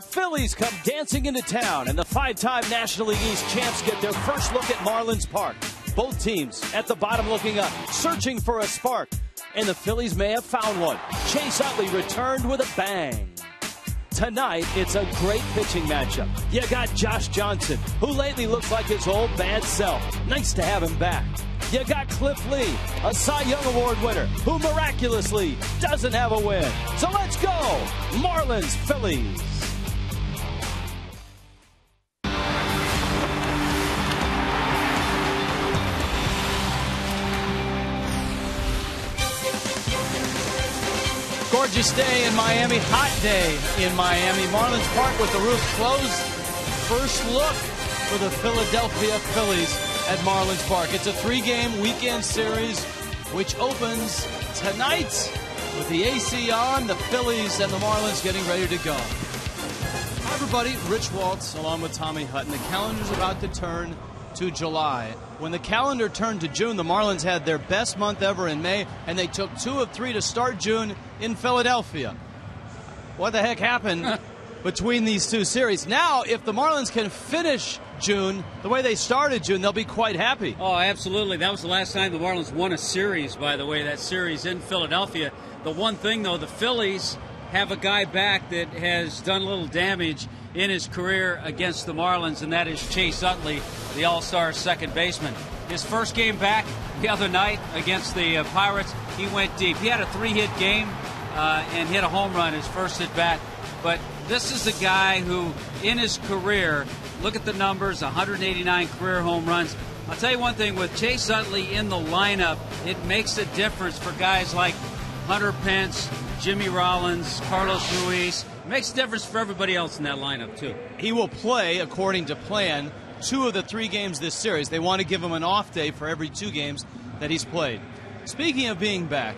Phillies come dancing into town, and the five-time National League East champs get their first look at Marlins Park. Both teams at the bottom looking up, searching for a spark. And the Phillies may have found one. Chase Utley returned with a bang. Tonight, it's a great pitching matchup. You got Josh Johnson, who lately looks like his old bad self. Nice to have him back. You got Cliff Lee, a Cy Young Award winner, who miraculously doesn't have a win. So let's go, Marlins Phillies. Gorgeous day in Miami, hot day in Miami. Marlins Park with the roof closed. First look for the Philadelphia Phillies at Marlins Park. It's a three-game weekend series which opens tonight with the AC on, the Phillies and the Marlins getting ready to go. Hi everybody, Rich Waltz along with Tommy Hutton. The calendar's about to turn to July. When the calendar turned to June, the Marlins had their best month ever in May, and they took 2 of 3 to start June in Philadelphia. What the heck happened between these two series? Now, if the Marlins can finish June the way they started June, they'll be quite happy. Oh, absolutely. That was the last time the Marlins won a series, by the way, that series in Philadelphia. The one thing, though, the Phillies have a guy back that has done a little damage in his career against the Marlins, and that is Chase Utley, the all-star second baseman. His first game back the other night against the Pirates, he went deep. He had a 3-hit game and hit a home run his first at bat. But this is a guy who, in his career, look at the numbers, 189 career home runs. I'll tell you one thing, with Chase Utley in the lineup, it makes a difference for guys like Hunter Pence, Jimmy Rollins, Carlos Ruiz. It makes a difference for everybody else in that lineup, too. He will play, according to plan, 2 of the 3 games this series. They want to give him an off day for every 2 games that he's played. Speaking of being back,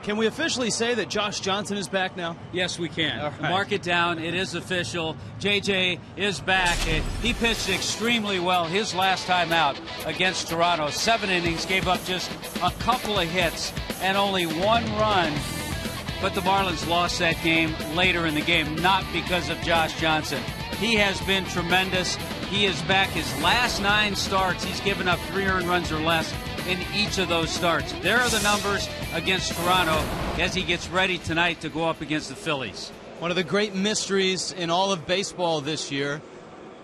can we officially say that Josh Johnson is back now? Yes, we can. All right. Mark it down. It is official. JJ is back. He pitched extremely well his last time out against Toronto. 7 innings, gave up just a couple of hits and only 1 run. But the Marlins lost that game later in the game, not because of Josh Johnson. He has been tremendous. He is back. His last 9 starts, he's given up 3 earned runs or less in each of those starts. There are the numbers against Toronto as he gets ready tonight to go up against the Phillies. One of the great mysteries in all of baseball this year,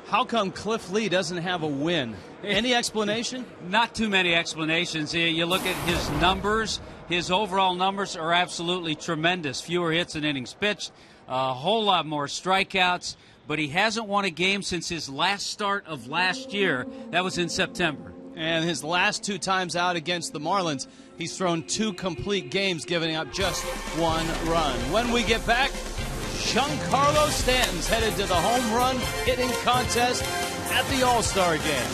how come Cliff Lee doesn't have a win? Any explanation? Not too many explanations. You look at his numbers. His overall numbers are absolutely tremendous. Fewer hits and innings pitched, a whole lot more strikeouts, but he hasn't won a game since his last start of last year. That was in September. And his last 2 times out against the Marlins, he's thrown 2 complete games, giving up just 1 run. When we get back, Giancarlo Stanton's headed to the home run hitting contest at the All-Star Game.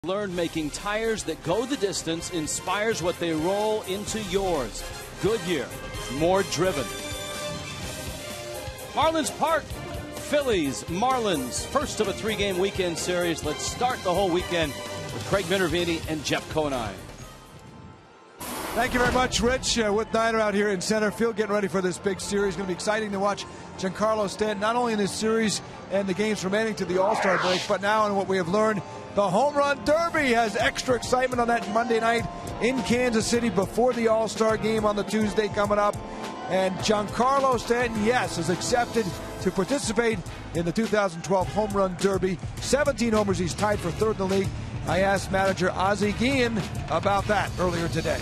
Learn making tires that go the distance inspires what they roll into yours. Goodyear, more driven. Marlins Park, Phillies, Marlins, first of a 3-game weekend series. Let's start the whole weekend with Craig Minervini and Jeff Conine. Thank you very much, Rich. With Niner out here in center field, getting ready for this big series. Going to be exciting to watch Giancarlo Stanton, not only in this series and the games remaining to the All-Star break, but now in what we have learned, the Home Run Derby has extra excitement on that Monday night in Kansas City before the All-Star game on the Tuesday coming up. And Giancarlo Stanton, yes, is accepted to participate in the 2012 Home Run Derby. 17 homers, he's tied for third in the league. I asked manager Ozzie Guillen about that earlier today.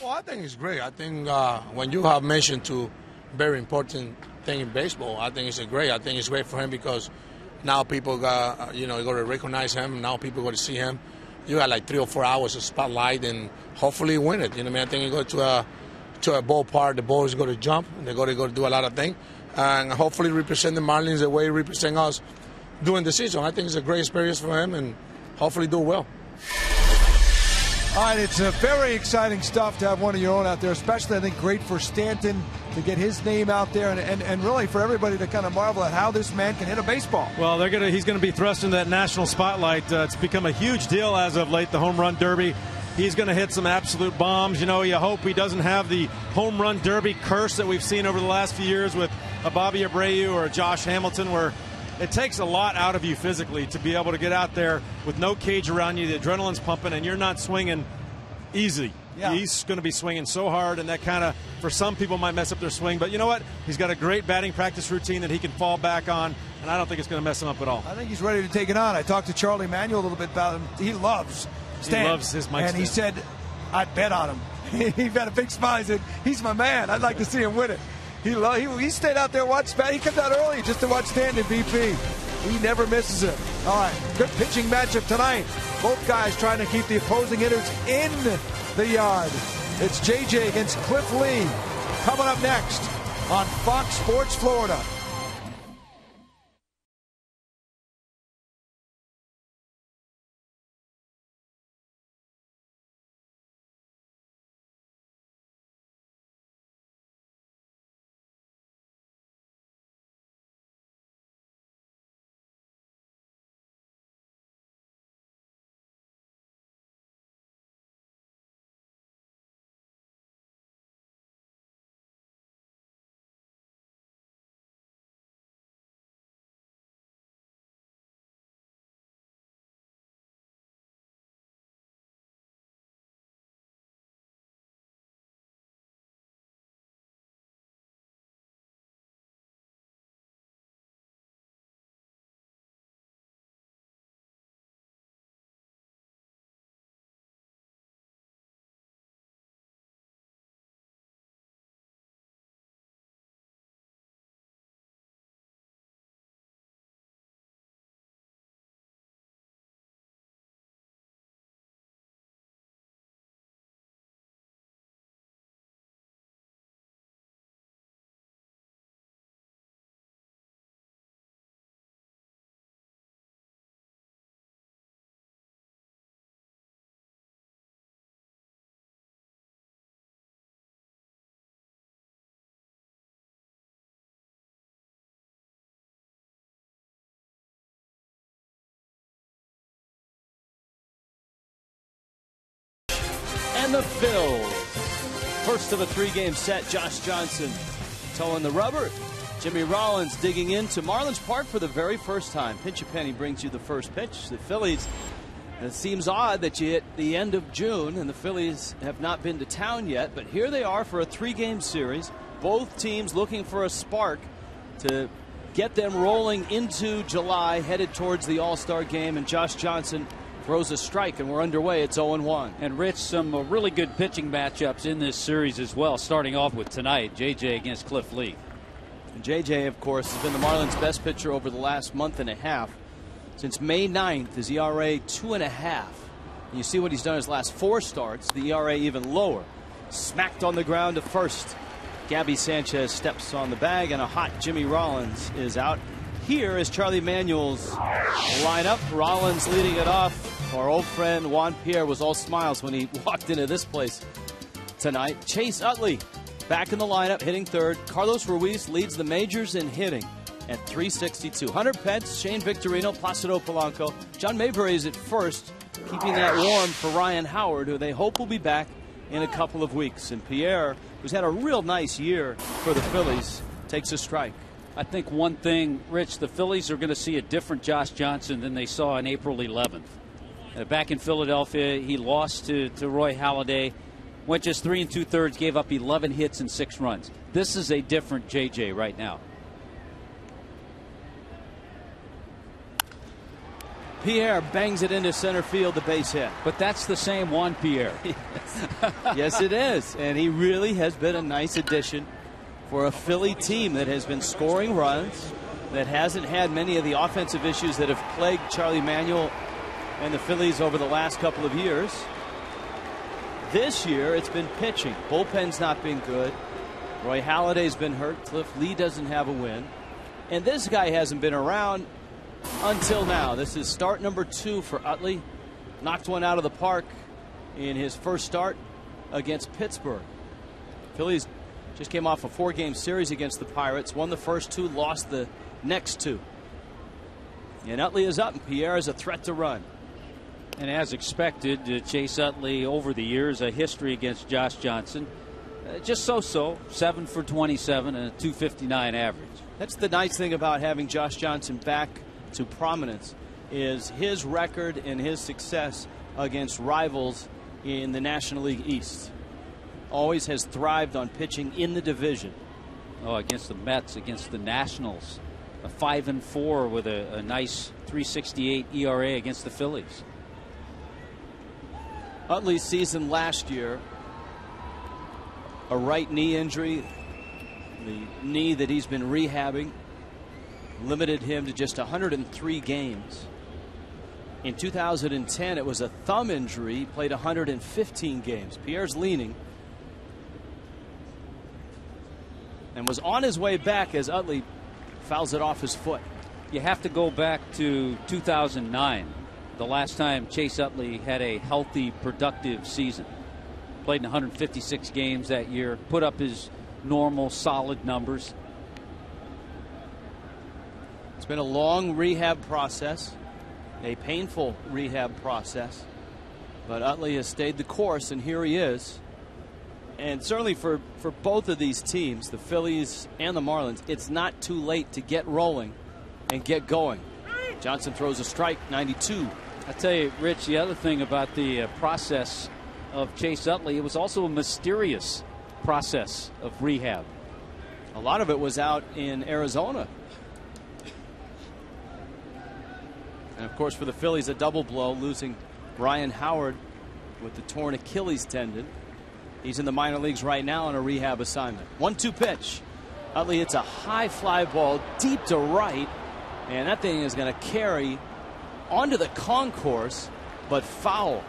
Well, I think it's great. I think when you have mentioned to very important thing in baseball, I think it's great. I think it's great for him because now people got, going to recognize him. Now people going to see him. You got like 3 or 4 hours of spotlight and hopefully win it. You know what I mean? I think you go to a ballpark, the ball is going to jump and they're going to do a lot of things and hopefully represent the Marlins the way he represent us during the season. I think it's a great experience for him and hopefully do well. All right, it's very exciting stuff to have one of your own out there, especially I think great for Stanton to get his name out there and really for everybody to kind of marvel at how this man can hit a baseball. Well, he's going to be thrust into that national spotlight. It's become a huge deal as of late, the Home Run Derby. He's going to hit some absolute bombs. You know, you hope he doesn't have the Home Run Derby curse that we've seen over the last few years with a Bobby Abreu or a Josh Hamilton, where it takes a lot out of you physically to be able to get out there with no cage around you, the adrenaline's pumping, and you're not swinging easy. Yeah. He's going to be swinging so hard, and that kind of, for some people, might mess up their swing. But you know what? He's got a great batting practice routine that he can fall back on, and I don't think it's going to mess him up at all. I think he's ready to take it on. I talked to Charlie Manuel a little bit about him. He loves Stan. He loves his Mike And Stan. he said, I'd bet on him. He had a big smile. He said, he's my man. I'd like to see him win it. He stayed out there, watched Stan. He comes out early just to watch Stanton in BP. He never misses it. All right, good pitching matchup tonight. Both guys trying to keep the opposing hitters in the yard. It's JJ against Cliff Lee coming up next on Fox Sports Florida. And the Phils. First of a 3-game set, Josh Johnson towing the rubber. Jimmy Rollins digging into Marlins Park for the very first time. Pinch a Penny brings you the first pitch. The Phillies, it seems odd that you hit the end of June and the Phillies have not been to town yet, but here they are for a 3-game series. Both teams looking for a spark to get them rolling into July, headed towards the All-Star game, and Josh Johnson throws a strike, and we're underway. It's 0-1. And Rich, some really good pitching matchups in this series as well, starting off with tonight, JJ against Cliff Lee. And JJ, of course, has been the Marlins' best pitcher over the last month and a half. Since May 9th, his ERA 2.5. And you see what he's done his last 4 starts, the ERA even lower. Smacked on the ground to first. Gabby Sanchez steps on the bag, and a hot Jimmy Rollins is out. here is Charlie Manuel's lineup. Rollins leading it off. Our old friend Juan Pierre was all smiles when he walked into this place tonight. Chase Utley back in the lineup, hitting third. Carlos Ruiz leads the majors in hitting at 362. Hunter Pence, Shane Victorino, Placido Polanco. John Mayberry is at first, keeping that warm for Ryan Howard, who they hope will be back in a couple of weeks. And Pierre, who's had a real nice year for the Phillies, takes a strike. I think one thing, Rich, the Phillies are going to see a different Josh Johnson than they saw on April 11th. Back in Philadelphia, he lost to Roy Halladay, went just 3 2/3, gave up 11 hits and 6 runs. This is a different JJ right now. Pierre bangs it into center field, the base hit. But that's the same Juan Pierre. Yes, it is. And he really has been a nice addition for a Philly team that has been scoring runs, that hasn't had many of the offensive issues that have plagued Charlie Manuel and the Phillies over the last couple of years. This year, it's been pitching. Bullpen's not been good. Roy Halladay's been hurt. Cliff Lee doesn't have a win. And this guy hasn't been around until now. This is start number 2 for Utley. Knocked one out of the park in his first start against Pittsburgh. Phillies just came off a 4-game series against the Pirates. Won the first 2, lost the next 2. And Utley is up, and Pierre is a threat to run. And as expected, Chase Utley over the years, a history against Josh Johnson. Just so-so, 7 for 27 and a 259 average. That's the nice thing about having Josh Johnson back to prominence, is his record and his success against rivals in the National League East. Always has thrived on pitching in the division. Oh, against the Mets, against the Nationals. A 5-4 with a nice 3.68 ERA against the Phillies. Utley's season last year, a right knee injury, the knee that he's been rehabbing, limited him to just 103 games. In 2010, it was a thumb injury. He played 115 games. Pierre's leaning and was on his way back as Utley fouls it off his foot. You have to go back to 2009, the last time Chase Utley had a healthy, productive season. Played in 156 games that year, put up his normal, solid numbers. It's been a long rehab process, a painful rehab process, but Utley has stayed the course, and here he is. And certainly for both of these teams, the Phillies and the Marlins, it's not too late to get rolling and get going. Johnson throws a strike, 92. I tell you, Rich, the other thing about the process of Chase Utley, it was also a mysterious process of rehab. A lot of it was out in Arizona. And of course, for the Phillies, a double blow, losing Ryan Howard with the torn Achilles tendon. He's in the minor leagues right now on a rehab assignment. 1-2 pitch. Utley hits a high fly ball deep to right, and that thing is going to carry onto the concourse, but foul.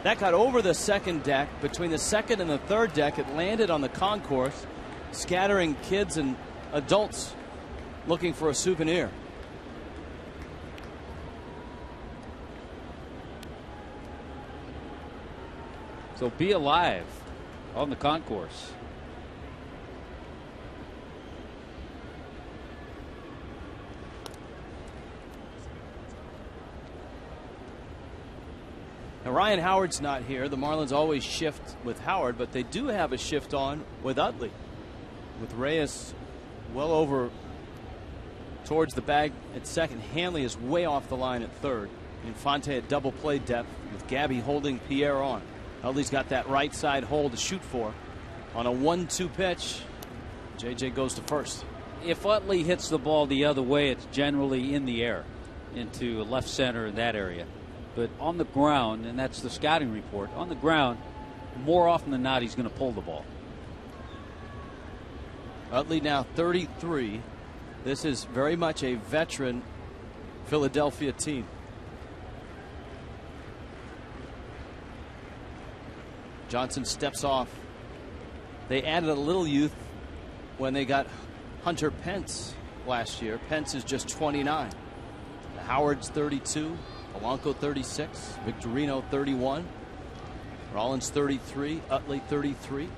That got over the second deck. Between the second and the third deck, it landed on the concourse, scattering kids and adults looking for a souvenir. So be alive on the concourse. Now Ryan Howard's not here. The Marlins always shift with Howard, but they do have a shift on with Utley. With Reyes well over towards the bag at second. Hanley is way off the line at third. Infante at double play depth with Gabby holding Pierre on. Utley's got that right side hole to shoot for. On a 1-2 pitch, JJ goes to first. If Utley hits the ball the other way, it's generally in the air into left center in that area. But on the ground, and that's the scouting report, on the ground, more often than not, he's going to pull the ball. Utley now 33. This is very much a veteran Philadelphia team. Johnson steps off. They added a little youth when they got Hunter Pence last year. Pence is just 29. Howard's 32. Polanco 36. Victorino 31. Rollins 33. Utley 33.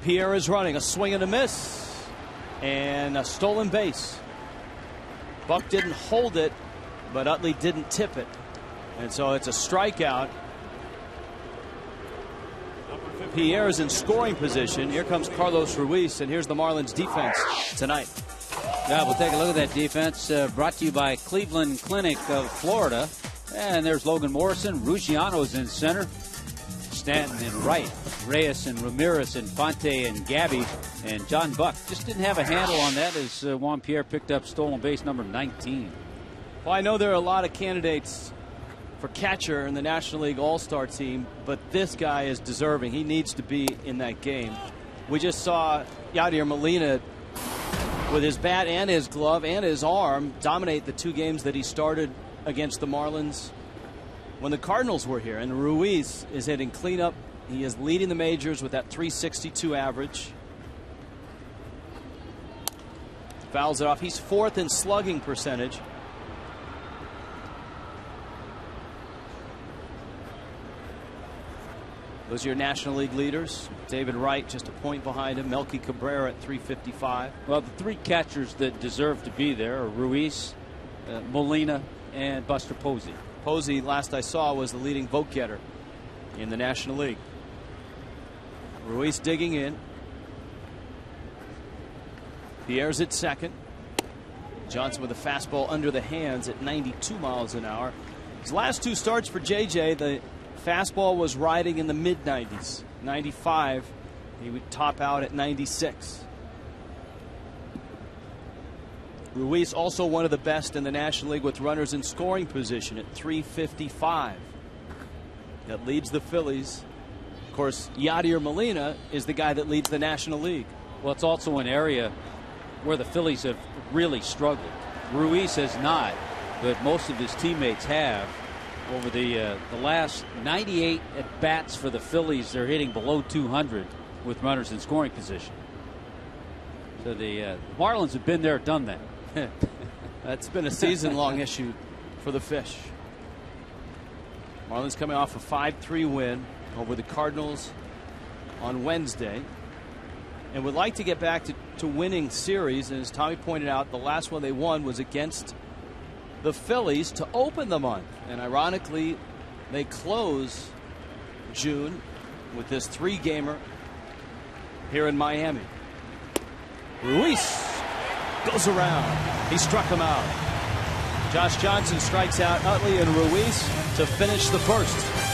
Pierre is running. A swing and a miss. And a stolen base. Buck didn't hold it, but Utley didn't tip it. And so it's a strikeout. Pierre is in scoring position. Here comes Carlos Ruiz, and here's the Marlins defense tonight. Yeah, we'll take a look at that defense. Brought to you by Cleveland Clinic of Florida. And there's Logan Morrison. Ruggiano's in center. Stanton in right. Reyes and Ramirez, Infante and Gabby. And John Buck just didn't have a handle on that as Juan Pierre picked up stolen base number 19. Well, I know there are a lot of candidates for catcher in the National League All-Star team, but this guy is deserving. He needs to be in that game. We just saw Yadier Molina with his bat and his glove and his arm dominate the 2 games that he started against the Marlins when the Cardinals were here. And Ruiz is hitting cleanup. He is leading the majors with that .362 average. Fouls it off. He's 4th in slugging percentage. Those are your National League leaders. David Wright just a point behind him. Melky Cabrera at .355. Well, the 3 catchers that deserve to be there are Ruiz, Molina, and Buster Posey. Posey, last I saw, was the leading vote getter in the National League. Ruiz digging in. Pierre's at second. Johnson with a fastball under the hands at 92 miles an hour. His last 2 starts for JJ, the fastball was riding in the mid-90s. 95. He would top out at 96. Ruiz also one of the best in the National League with runners in scoring position at .355. That leads the Phillies. Of course, Yadier Molina is the guy that leads the National League. Well, it's also an area where the Phillies have really struggled. Ruiz has not, but most of his teammates have. Over the last 98 at-bats for the Phillies, they're hitting below 200 with runners in scoring position. So the Marlins have been there, done that. That's been a season-long issue for the Fish. Marlins coming off a 5-3 win over the Cardinals on Wednesday, and would like to get back to winning series. And as Tommy pointed out, the last one they won was against the Phillies to open the month. And ironically, they close June with this 3-gamer here in Miami. Ruiz goes around. He struck him out. Josh Johnson strikes out Utley and Ruiz to finish the first.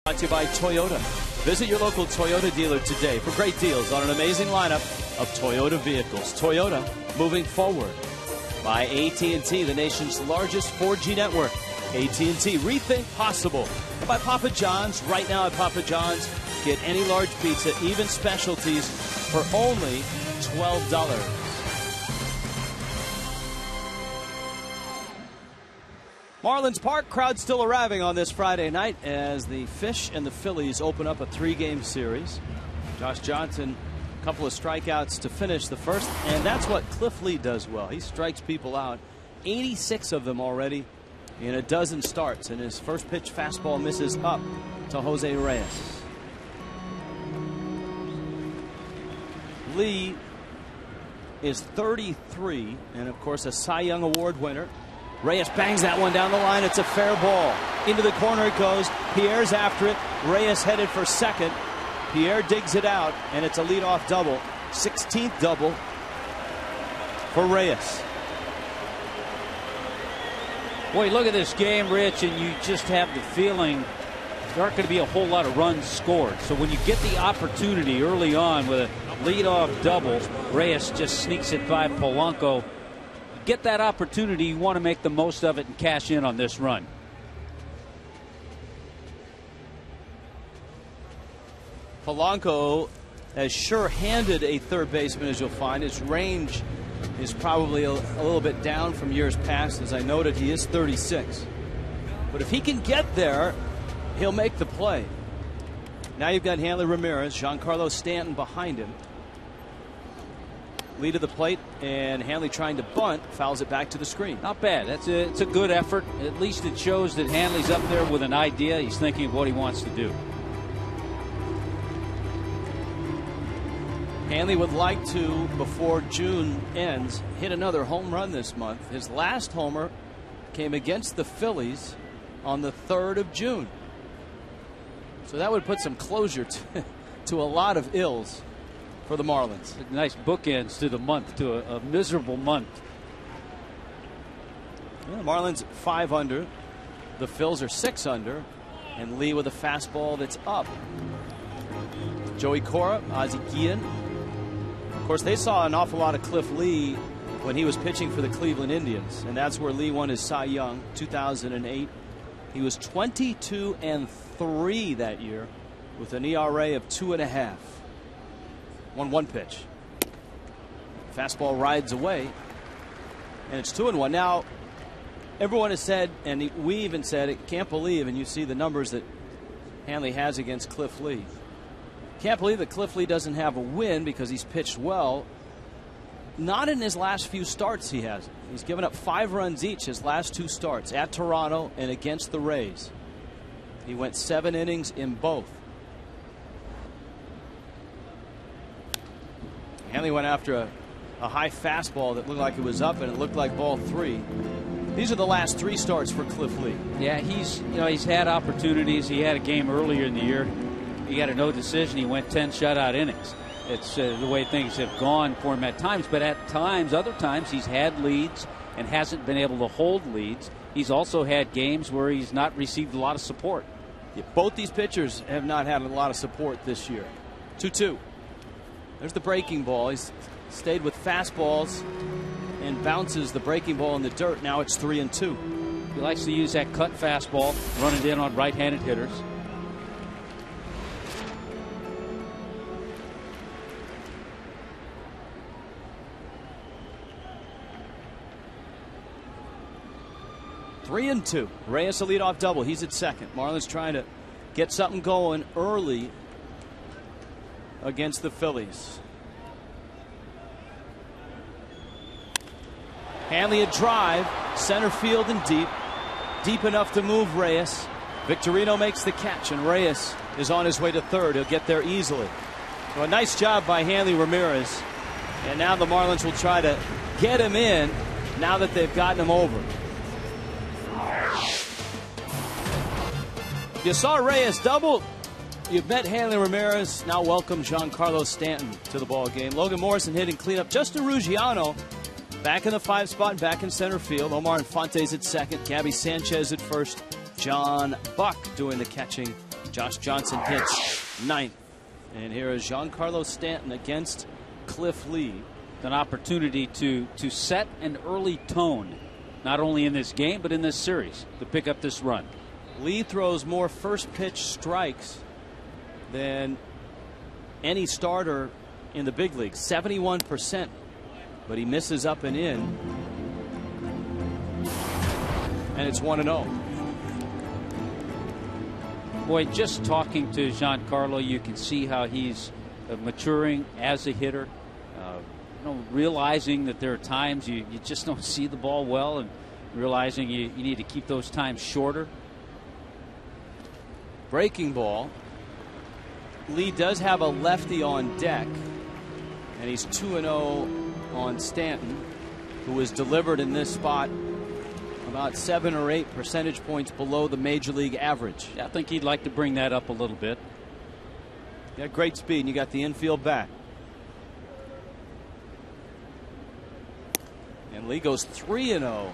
Brought to you by Toyota. Visit your local Toyota dealer today for great deals on an amazing lineup of Toyota vehicles. Toyota, moving forward. By AT&T, the nation's largest 4G network. AT&T, rethink possible. by Papa John's. Right now at Papa John's, get any large pizza, even specialties, for only $12. Marlins Park, crowd still arriving on this Friday night as the Fish and the Phillies open up a 3-game series. Josh Johnson, a couple of strikeouts to finish the first, and that's what Cliff Lee does well. He strikes people out, 86 of them already in a dozen starts, and his first pitch fastball misses up to Jose Reyes. Lee is 33 and of course a Cy Young Award winner. Reyes bangs that one down the line. It's a fair ball. Into the corner it goes. Pierre's after it. Reyes headed for second. Pierre digs it out, and it's a leadoff double. 16th double for Reyes. Boy, look at this game, Rich, and you just have the feeling there aren't going to be a whole lot of runs scored. So when you get the opportunity early on with a leadoff double, Reyes just sneaks it by Polanco. Get that opportunity, you want to make the most of it and cash in on this run. Polanco as sure-handed a third baseman as you'll find. His range is probably a little bit down from years past. As I noted, he is 36. But if he can get there, he'll make the play. Now you've got Hanley Ramirez, Giancarlo Stanton behind him. Lead of the plate, and Hanley trying to bunt, fouls it back to the screen. Not bad. It's a good effort. At least it shows that Hanley's up there with an idea. He's thinking of what he wants to do. Hanley would like to, before June ends, hit another home run this month. His last homer came against the Phillies on the 3rd of June. So that would put some closure to a lot of ills for the Marlins. Nice bookends to the month, to a miserable month. Yeah, the Marlins 5 under. The Phils are 6 under. And Lee with a fastball that's up. Joey Cora, Ozzie Guillen. Of course, they saw an awful lot of Cliff Lee when he was pitching for the Cleveland Indians. And that's where Lee won his Cy Young, 2008. He was 22-3 that year with an ERA of 2.5. 1-1 pitch. Fastball rides away, and it's 2-1. Now, everyone has said, and we even said it, can't believe, and you see the numbers that Hanley has against Cliff Lee. Can't believe that Cliff Lee doesn't have a win because he's pitched well. Not in his last few starts he hasn't. He's given up 5 runs each his last 2 starts, at Toronto and against the Rays. He went 7 innings in both. Hanley went after a high fastball that looked like it was up, and it looked like ball 3. These are the last 3 starts for Cliff Lee. Yeah, he's had opportunities. He had a game earlier in the year. He got a no decision. He went 10 shutout innings. It's the way things have gone for him at times. But at times, other times, he's had leads and hasn't been able to hold leads. He's also had games where he's not received a lot of support. Yeah, both these pitchers have not had a lot of support this year. 2-2. There's the breaking ball. He's stayed with fastballs and bounces the breaking ball in the dirt. Now it's 3-2. He likes to use that cut fastball, run it in on right-handed hitters. Three and 2. Reyes a leadoff double. He's at second. Marlins trying to get something going early against the Phillies. Hanley a drive, center field and deep enough to move Reyes. Victorino makes the catch, and Reyes is on his way to third. He'll get there easily. So a nice job by Hanley Ramirez, and now the Marlins will try to get him in now that they've gotten him over. You saw Reyes double. You've met Hanley Ramirez. Now welcome Giancarlo Stanton to the ball game. Logan Morrison hitting cleanup. Justin Ruggiano back in the 5 spot, back in center field. Omar Infante's at second. Gabby Sanchez at first. John Buck doing the catching. Josh Johnson hits 9th. And here is Giancarlo Stanton against Cliff Lee. An opportunity to set an early tone, not only in this game but in this series, to pick up this run. Lee throws more first pitch strikes than any starter in the big leagues, 71%, but he misses up and in, and it's 1-0. Boy, just talking to Giancarlo, you can see how he's maturing as a hitter, realizing that there are times you just don't see the ball well, and realizing you need to keep those times shorter. Breaking ball. Lee does have a lefty on deck, and he's 2-0 on Stanton, who was delivered in this spot about 7 or 8 percentage points below the major league average. I think he'd like to bring that up a little bit. You got great speed, and you got the infield bat. And Lee goes 3-0.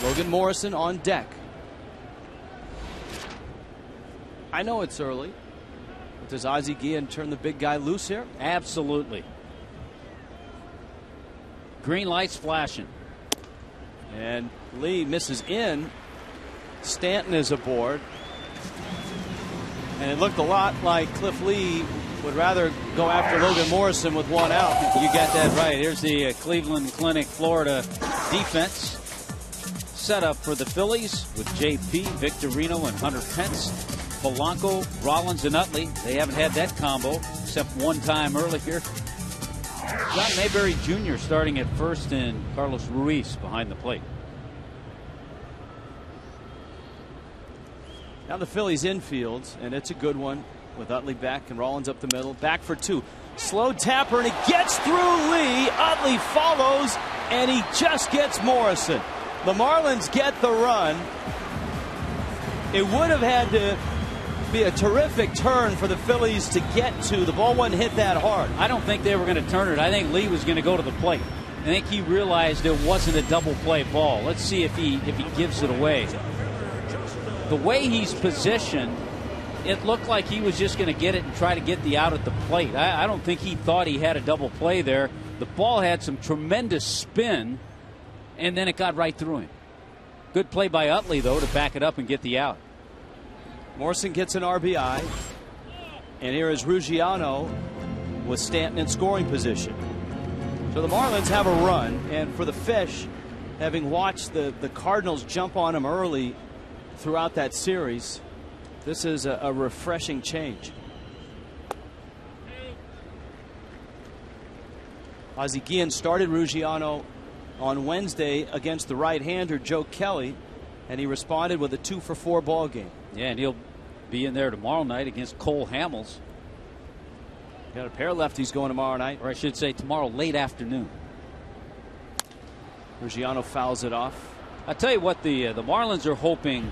Logan Morrison on deck. I know it's early, but does Ozzie Guillen turn the big guy loose here? Absolutely. Green lights flashing. And Lee misses in. Stanton is aboard. And it looked a lot like Cliff Lee would rather go after Logan Morrison with one out. You got that right. Here's the Cleveland Clinic, Florida defense. Set up for the Phillies with JP, Victorino, and Hunter Pence. Polanco, Rollins, and Utley. They haven't had that combo except one time earlier. John Mayberry Jr. starting at first, and Carlos Ruiz behind the plate. Now the Phillies infield, and it's a good one with Utley back and Rollins up the middle. Back for 2. Slow tapper, and he gets through Lee. Utley follows, and he just gets Morrison. The Marlins get the run. It would have had to be a terrific turn for the Phillies to get to. The ball wasn't hit that hard. I don't think they were going to turn it. I think Lee was going to go to the plate. I think he realized it wasn't a double play ball. Let's see if he gives it away. The way he's positioned, it looked like he was just going to get it and try to get the out at the plate. I don't think he thought he had a double play there. The ball had some tremendous spin, and then it got right through him. Good play by Utley, though, to back it up and get the out. Morrison gets an RBI, and here is Ruggiano with Stanton in scoring position. So the Marlins have a run, and for the Fish, having watched the Cardinals jump on them early throughout that series, this is a refreshing change. Ozzie Guillen started Ruggiano on Wednesday against the right-hander Joe Kelly, and he responded with a 2-for-4 ball game. Yeah, and he'll be in there tomorrow night against Cole Hamels. Got a pair of lefties going tomorrow night. Or I should say tomorrow late afternoon. Ruggiano fouls it off. I tell you what, the Marlins are hoping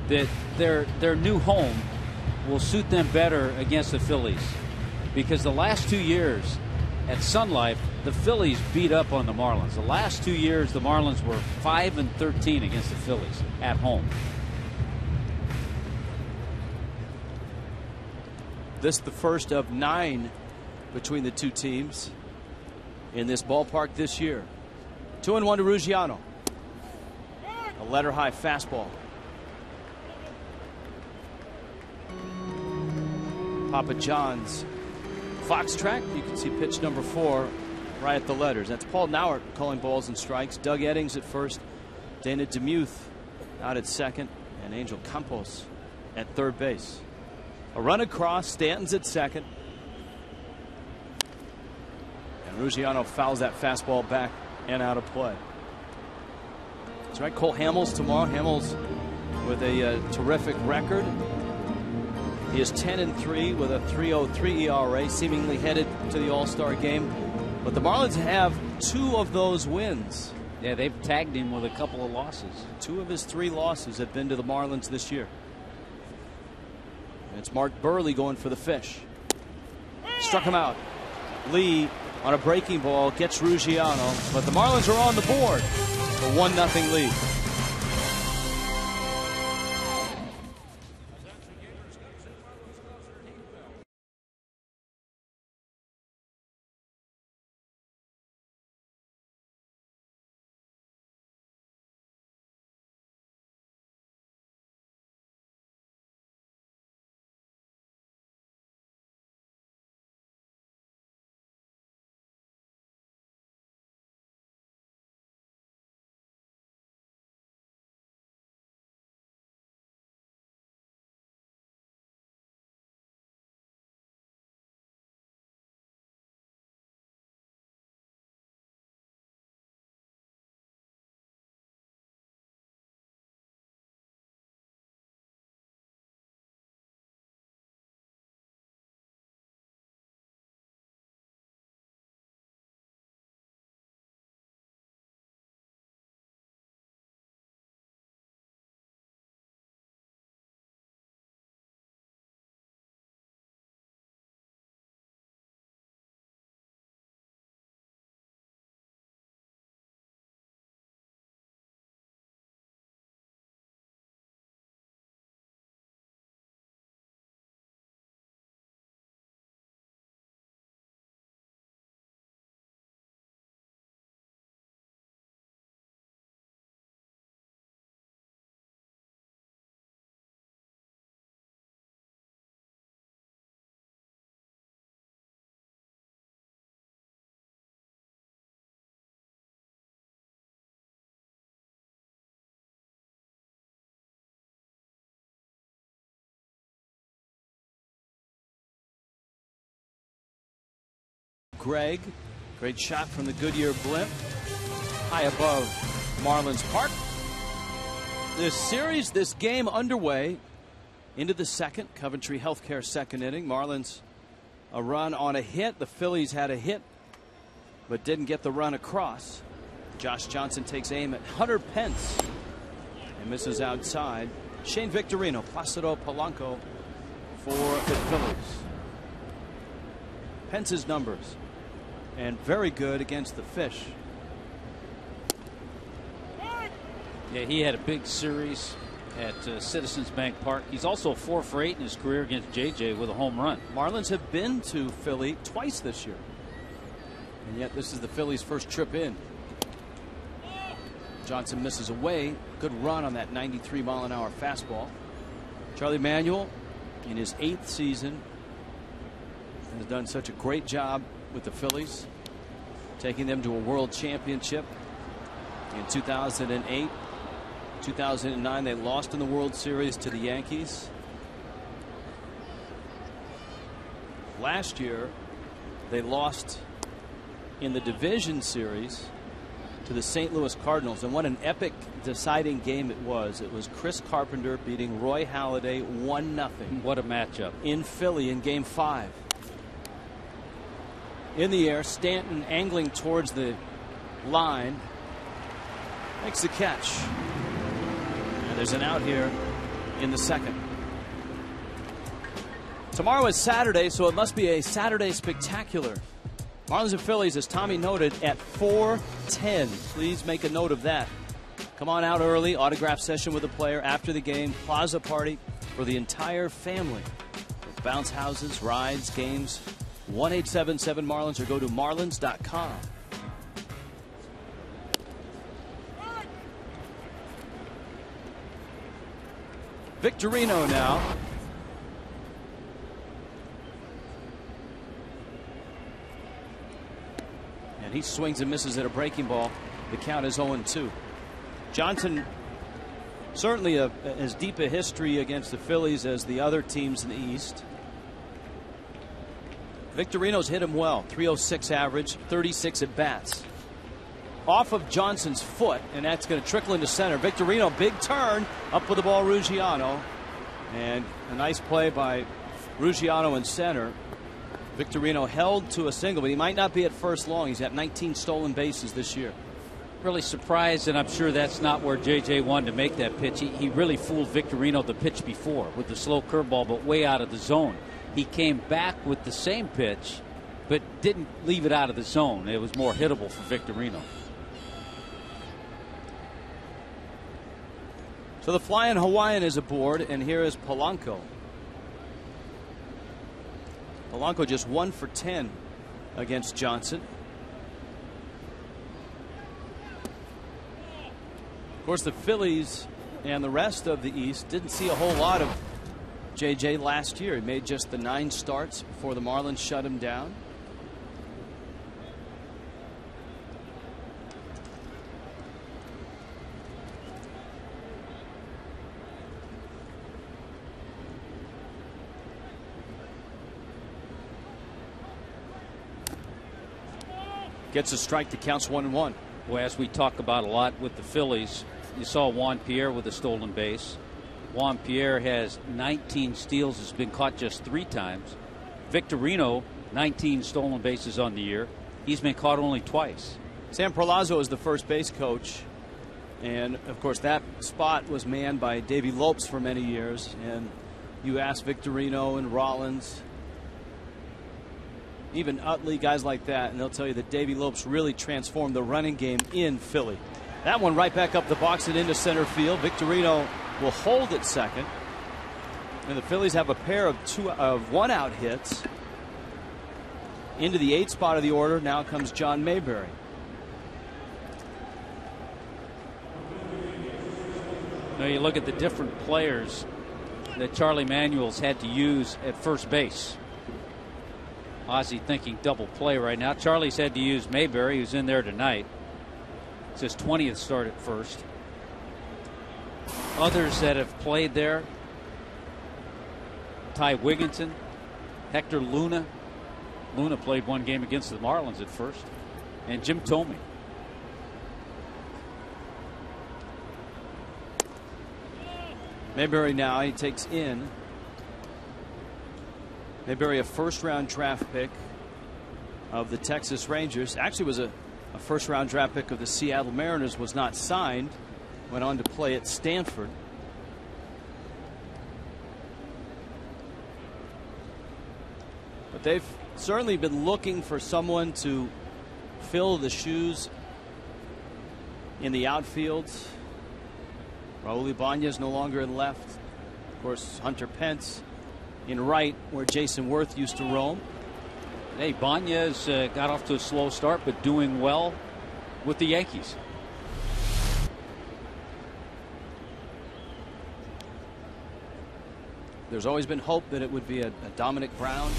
that their new home will suit them better against the Phillies, because the last 2 years at Sun Life, the Phillies beat up on the Marlins. The last 2 years, the Marlins were 5-13 against the Phillies at home. This the first of 9 between the two teams in this ballpark this year. 2-1 to Ruggiano. A letter high fastball. Papa John's Fox track. You can see pitch number 4 right at the letters. That's Paul Nauert calling balls and strikes. Doug Eddings at first. Dana Demuth out at second. And Angel Campos at third base. A run across. Stanton's at second. And Ruggiano fouls that fastball back and out of play. That's right. Cole Hamels tomorrow. Hamels with a terrific record. He is 10-3 with a 3.03 ERA, seemingly headed to the All-Star game. But the Marlins have 2 of those wins. Yeah, they've tagged him with a couple of losses. 2 of his 3 losses have been to the Marlins this year. And it's Mark Burley going for the Fish. Struck him out. Lee on a breaking ball gets Ruggiano, but the Marlins are on the board. A 1-0 lead. Gregg. Great shot from the Goodyear blimp. High above Marlins Park. This series, this game underway into the second. Coventry Healthcare second inning. Marlins a run on a hit. The Phillies had a hit but didn't get the run across. Josh Johnson takes aim at Hunter Pence and misses outside. Shane Victorino, Placido Polanco for the Phillies. Pence's numbers and very good against the Fish. Yeah, he had a big series at Citizens Bank Park. He's also 4 for 8 in his career against JJ with a home run. Marlins have been to Philly twice this year, and yet this is the Phillies' first trip in. Johnson misses away. Good run on that 93-mile-an-hour fastball. Charlie Manuel, in his 8th season, has done such a great job with the Phillies, taking them to a world championship in 2008. 2009, they lost in the World Series to the Yankees. Last year, they lost in the division series to the St. Louis Cardinals, and what an epic deciding game it was. It was Chris Carpenter beating Roy Halladay 1-0. What a matchup. In Philly in Game 5. In the air, Stanton angling towards the line. Makes the catch. And there's an out here in the second. Tomorrow is Saturday, so it must be a Saturday spectacular. Marlins and Phillies, as Tommy noted, at 4:10. Please make a note of that. Come on out early. Autograph session with the player after the game. Plaza party for the entire family. Bounce houses, rides, games. 1-877 Marlins, or go to marlins.com. Victorino now. And he swings and misses at a breaking ball. The count is 0-2. Johnson certainly as deep a history against the Phillies as the other teams in the East. Victorino's hit him well. 306 average, 36 at bats. Off of Johnson's foot, and that's going to trickle into center. Victorino, big turn, up with the ball, Ruggiano. And a nice play by Ruggiano in center. Victorino held to a single, but he might not be at first long. He's got 19 stolen bases this year. Really surprised, and I'm sure that's not where JJ wanted to make that pitch. He really fooled Victorino the pitch before with the slow curveball, but way out of the zone. He came back with the same pitch, but didn't leave it out of the zone. It was more hittable for Victorino. So the Flying Hawaiian is aboard, and here is Polanco. Polanco just 1 for 10 against Johnson. Of course, the Phillies and the rest of the East didn't see a whole lot of JJ last year. He made just the 9 starts before the Marlins shut him down. Gets a strike that counts 1-1. Well, as we talk about a lot with the Phillies, you saw Juan Pierre with a stolen base. Juan Pierre has 19 steals, has been caught just 3 times. Victorino, 19 stolen bases on the year. He's been caught only twice. Sam Perlazo is the first base coach, and of course that spot was manned by Davey Lopes for many years. And you ask Victorino and Rollins, even Utley, guys like that, and they'll tell you that Davey Lopes really transformed the running game in Philly. That one right back up the box and into center field. Victorino will hold at second, and the Phillies have a pair of 1-out hits. Into the 8th spot of the order now comes John Mayberry. Now you look at the different players that Charlie Manuel's had to use at first base. Ozzie thinking double play right now. Charlie's had to use Mayberry, who's in there tonight. It's his 20th start at first. Others that have played there: Ty Wigginton, Hector Luna, Luna played one game against the Marlins at first, and Jim told me. Mayberry now, he takes in. Mayberry, a first-round draft pick of the Texas Rangers. Actually was a first-round draft pick of the Seattle Mariners, was not signed. Went on to play at Stanford. But they've certainly been looking for someone to fill the shoes in the outfield. Raul Ibanez no longer in left. Of course, Hunter Pence in right, where Jason Worth used to roam. Hey, Ibanez got off to a slow start, but doing well with the Yankees. There's always been hope that it would be a Dominic Brown,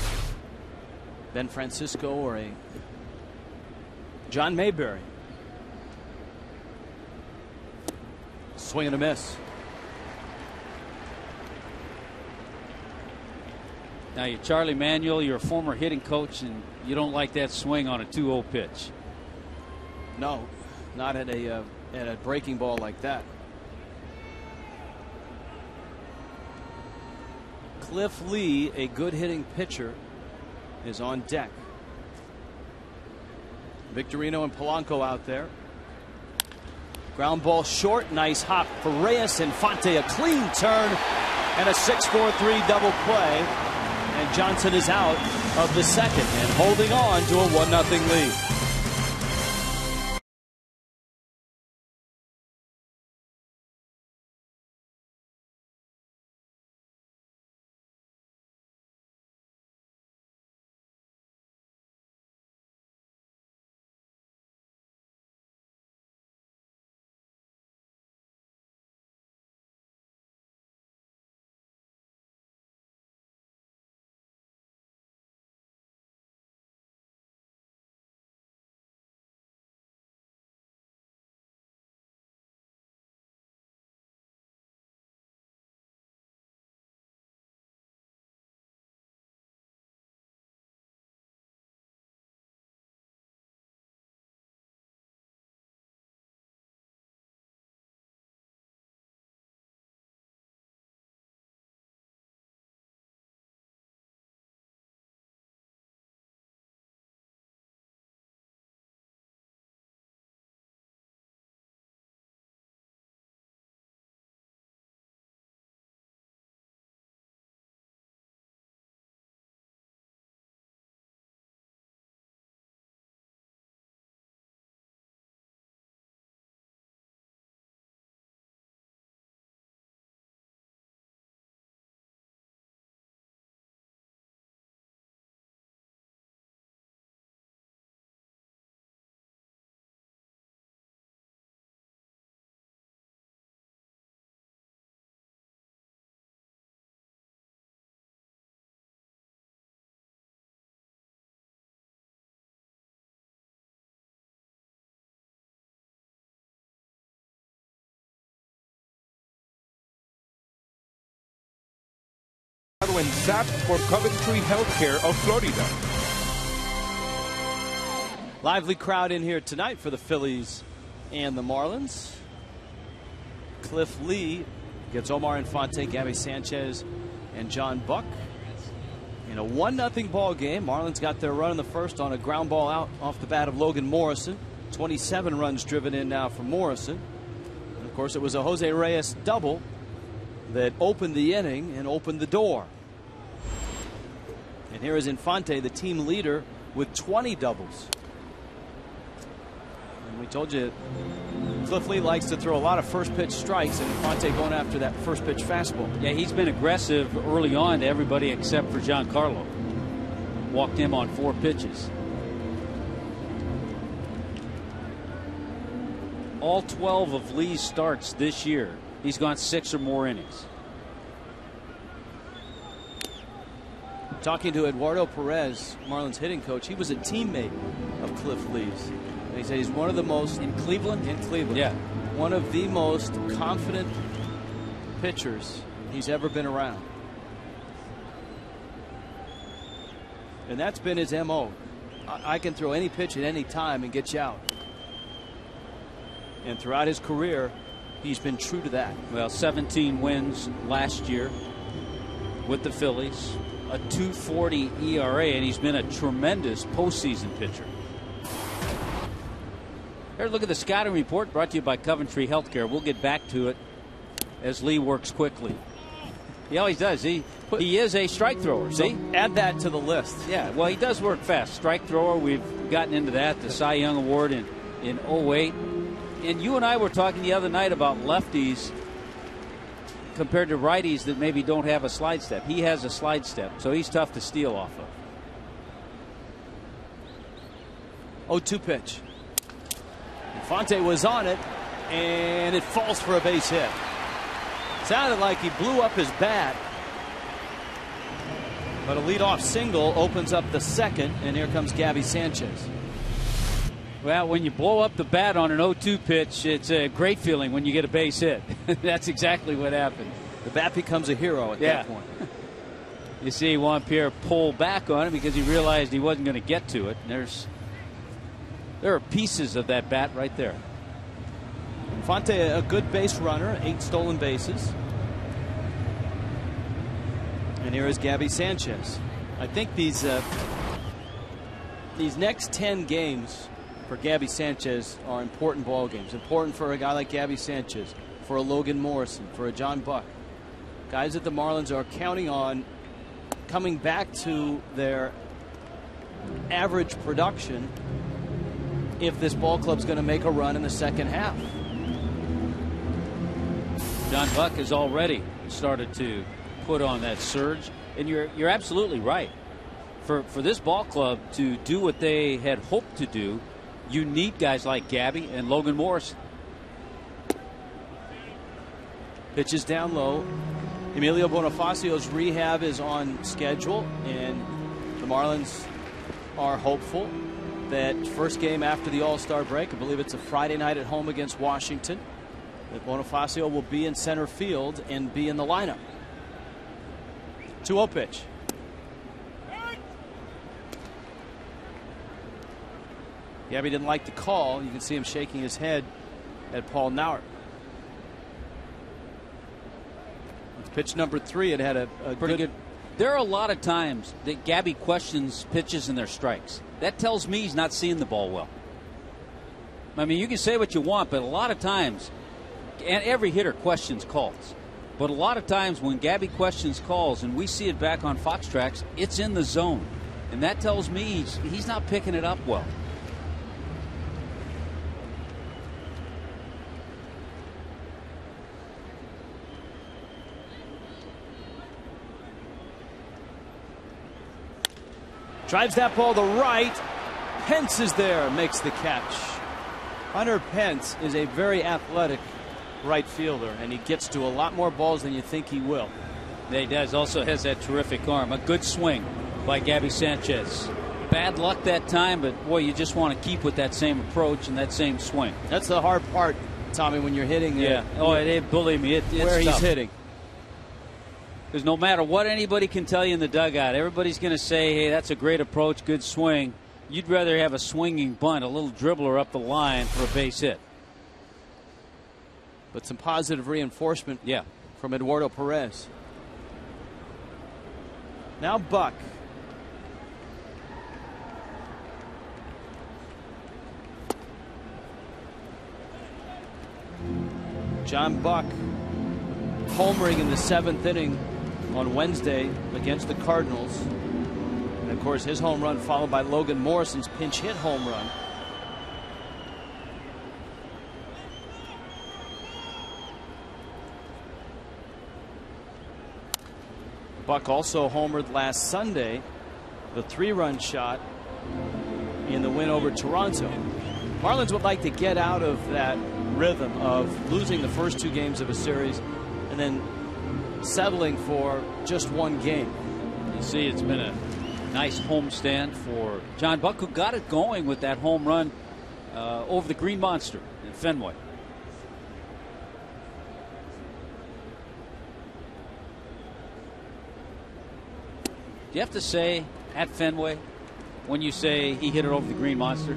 Ben Francisco, or a John Mayberry. Swing and a miss. Now, you're Charlie Manuel, you're a former hitting coach, and you don't like that swing on a 2-0 pitch. No, not at a breaking ball like that. Cliff Lee, a good hitting pitcher, is on deck. Victorino and Polanco out there. Ground ball short. Nice hop for Reyes. Infante, a clean turn and a 6-4-3 double play. And Johnson is out of the second and holding on to a 1-0 lead. And SAP for Coventry Healthcare of Florida. Lively crowd in here tonight for the Phillies and the Marlins. Cliff Lee gets Omar Infante, Gabby Sanchez, and John Buck in a 1-0 ball game. Marlins got their run in the first on a ground ball out off the bat of Logan Morrison. 27 runs driven in now for Morrison. And of course, it was a Jose Reyes double that opened the inning and opened the door. And here is Infante, the team leader, with 20 doubles. And we told you Cliff Lee likes to throw a lot of first pitch strikes, and Infante going after that first pitch fastball. Yeah, he's been aggressive early on to everybody except for Giancarlo. Walked him on 4 pitches. All 12 of Lee's starts this year, he's gone 6 or more innings. Talking to Eduardo Perez, Marlins hitting coach, he was a teammate of Cliff Lee's. And he said he's one of the most in Cleveland. Yeah, one of the most confident pitchers he's ever been around. And that's been his MO. I can throw any pitch at any time and get you out. And throughout his career, he's been true to that. Well, 17 wins last year with the Phillies, a 2.40 ERA, and he's been a tremendous postseason pitcher. Here's a look at the scouting report brought to you by Coventry Healthcare. We'll get back to it as Lee works quickly. He always does. He is a strike thrower. See? Add that to the list. Yeah, well, he does work fast. Strike thrower, we've gotten into that. The Cy Young Award in 08. And you and I were talking the other night about lefties compared to righties that maybe don't have a slide step. He has a slide step, so he's tough to steal off of. 0-2 pitch. Infante was on it, and it falls for a base hit. Sounded like he blew up his bat, but a leadoff single opens up the second, and here comes Gabby Sanchez. Well, when you blow up the bat on an 0-2 pitch, it's a great feeling when you get a base hit. That's exactly what happened. The bat becomes a hero at that point. You see Juan Pierre pull back on it because he realized he wasn't going to get to it. And there are pieces of that bat right there. Infante, a good base runner, 8 stolen bases. And here is Gabby Sanchez. I think these next 10 games for Gabby Sanchez are important ball games. Important for a guy like Gabby Sanchez, for a Logan Morrison, for a John Buck. Guys that the Marlins are counting on coming back to their average production if this ball club's going to make a run in the second half. John Buck has already started to put on that surge, and you're absolutely right. For this ball club to do what they had hoped to do, you need guys like Gabby and Logan Morrison. Pitches down low. Emilio Bonifacio's rehab is on schedule, and the Marlins are hopeful that first game after the All-Star break, I believe it's a Friday night at home against Washington, that Bonifacio will be in center field and be in the lineup. 2-0 pitch. Gabby didn't like the call. You can see him shaking his head at Paul Nauert. It's pitch number 3. It had a pretty good. There are a lot of times that Gabby questions pitches and their strikes. That tells me he's not seeing the ball well. I mean, you can say what you want, but a lot of times, and every hitter questions calls, but a lot of times when Gabby questions calls, and we see it back on Fox Tracks, it's in the zone. And that tells me he's not picking it up well. Drives that ball to right. Pence is there, makes the catch. Hunter Pence is a very athletic right fielder, and he gets to a lot more balls than you think he will. Yeah, he does. Also has that terrific arm. A good swing by Gabby Sanchez. Bad luck that time, but boy, you just want to keep with that same approach and that same swing. That's the hard part, Tommy, when you're hitting. Yeah. Believe me, it's where he's tough. hitting. Because no matter what anybody can tell you in the dugout, everybody's going to say, hey, that's a great approach, good swing. You'd rather have a swinging bunt, a little dribbler up the line for a base hit. But some positive reinforcement from Eduardo Perez. Now Buck. John Buck homering in the 7th inning on Wednesday against the Cardinals. And of course, his home run followed by Logan Morrison's pinch hit home run. Buck also homered last Sunday, the 3-run shot in the win over Toronto. Marlins would like to get out of that rhythm of losing the first 2 games of a series and then settling for just 1 game. You see, it's been a nice homestand for John Buck, who got it going with that home run over the Green Monster in Fenway. You have to say at Fenway when you say he hit it over the green monster?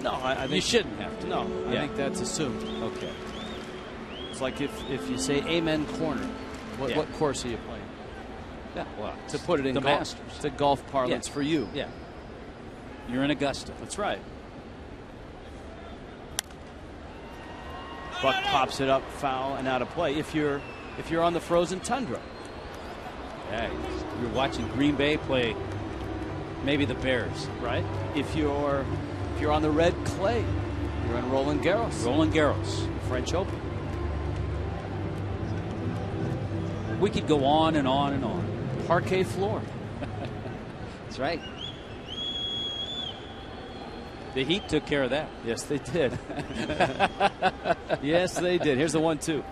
No, I think you shouldn't have to. No, I think that's assumed. Okay. It's like if you say amen corner, what course are you playing? Yeah, well, To put it in the golf, Masters. to golf parlance for you. Yeah. You're in Augusta. That's right. Buck pops it up, foul, and out of play. If you're on the frozen tundra. Yeah, you're watching Green Bay play maybe the Bears. Right? If you're on the red clay, you're in Roland Garros. Roland Garros. French Open. We could go on and on and on. Parquet floor. That's right. The Heat took care of that. Yes, they did. Yes, they did. Here's the 1-2.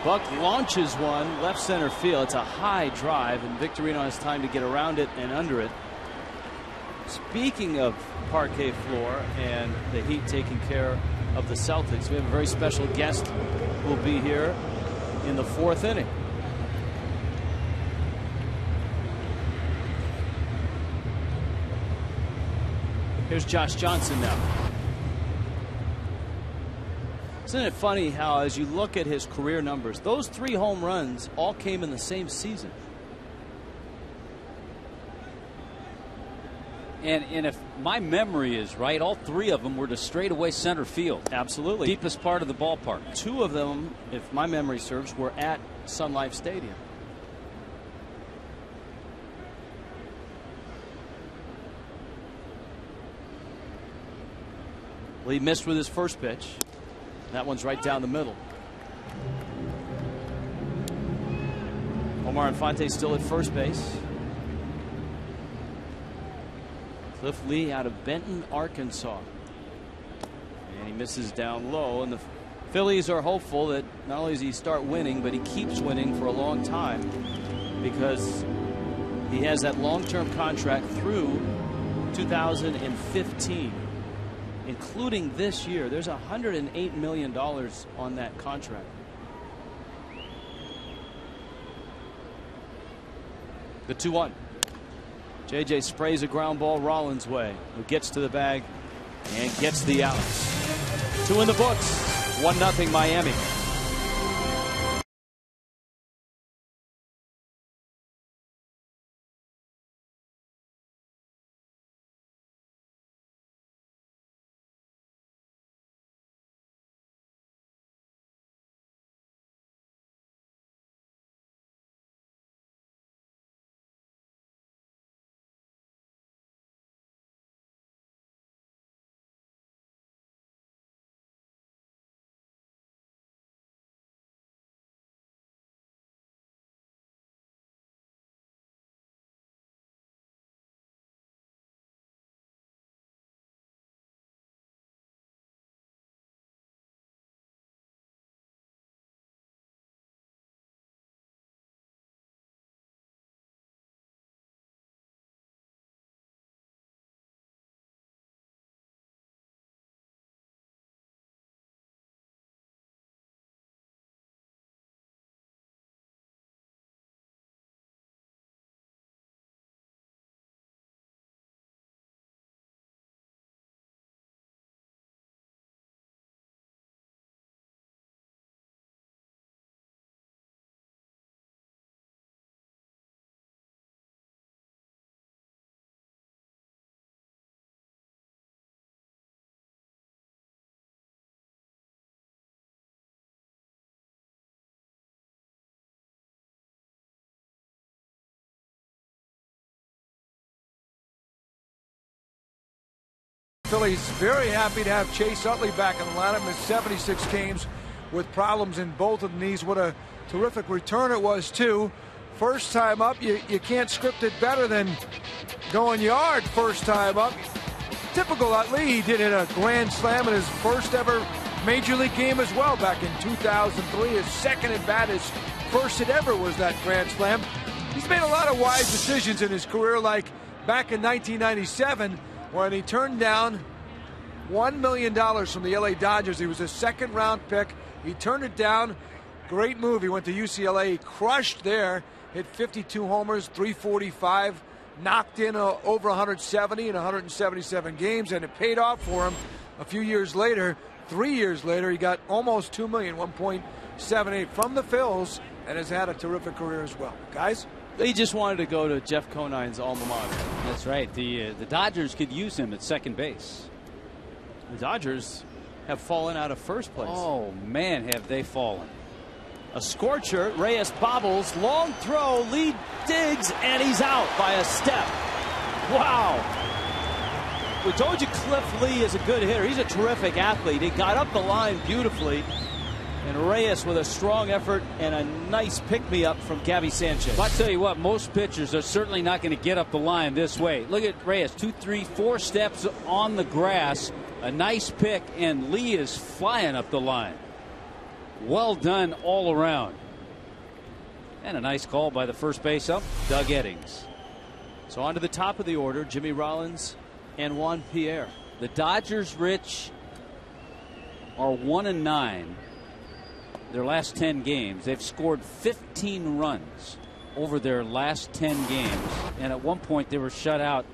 Buck launches one left center field. It's a high drive, and Victorino has time to get around it and under it. Speaking of parquet floor and the Heat taking care of the Celtics, we have a very special guest who will be here in the 4th inning. Here's Josh Johnson now. Isn't it funny how, as you look at his career numbers, those 3 home runs all came in the same season? And if my memory is right, all 3 of them were to straightaway center field. Absolutely. Deepest part of the ballpark. 2 of them, if my memory serves, were at Sun Life Stadium. Well, he missed with his first pitch. That one's right down the middle. Omar Infante still at first base. Cliff Lee out of Benton, Arkansas. And he misses down low, and the Phillies are hopeful that not only does he start winning, but he keeps winning for a long time, because he has that long-term contract through 2015. Including this year. There's $108 million on that contract. The 2-1. JJ sprays a ground ball Rollins' way, who gets to the bag and gets the outs. 2 in the books. 1-0 Miami. Phillies very happy to have Chase Utley back in the lineup. Missed 76 games with problems in both of the knees. What a terrific return it was, too. First time up, you can't script it better than going yard first time up. Typical Utley. He did hit a grand slam in his first ever major league game as well back in 2003. His second at bat, his first hit ever was that grand slam. He's made a lot of wise decisions in his career, like back in 1997 when he turned down $1 million from the LA Dodgers. He was a second-round pick. He turned it down. Great move. He went to UCLA. He crushed there. hit 52 homers, 345, knocked in over 170 in 177 games, and it paid off for him a few years later. 3 years later, he got almost $2 million, 1.78 from the Phils, and has had a terrific career as well. Guys? He just wanted to go to Jeff Conine's alma mater. That's right. The Dodgers could use him at second base. The Dodgers have fallen out of first place. Oh, man, have they fallen. A scorcher. Reyes bobbles. Long throw. Lead digs, and he's out by a step. Wow. We told you Cliff Lee is a good hitter. He's a terrific athlete. He got up the line beautifully. And Reyes with a strong effort and a nice pick-me-up from Gabby Sanchez. I'll tell you what, most pitchers are certainly not going to get up the line this way. Look at Reyes, 2, 3, 4 steps on the grass. A nice pick, and Lee is flying up the line. Well done all around. And a nice call by the first base ump, Doug Eddings. So on to the top of the order, Jimmy Rollins and Juan Pierre. The Dodgers, Rich, are 1-9. Their last 10 games. They've scored 15 runs over their last 10 games. And at one point, they were shut out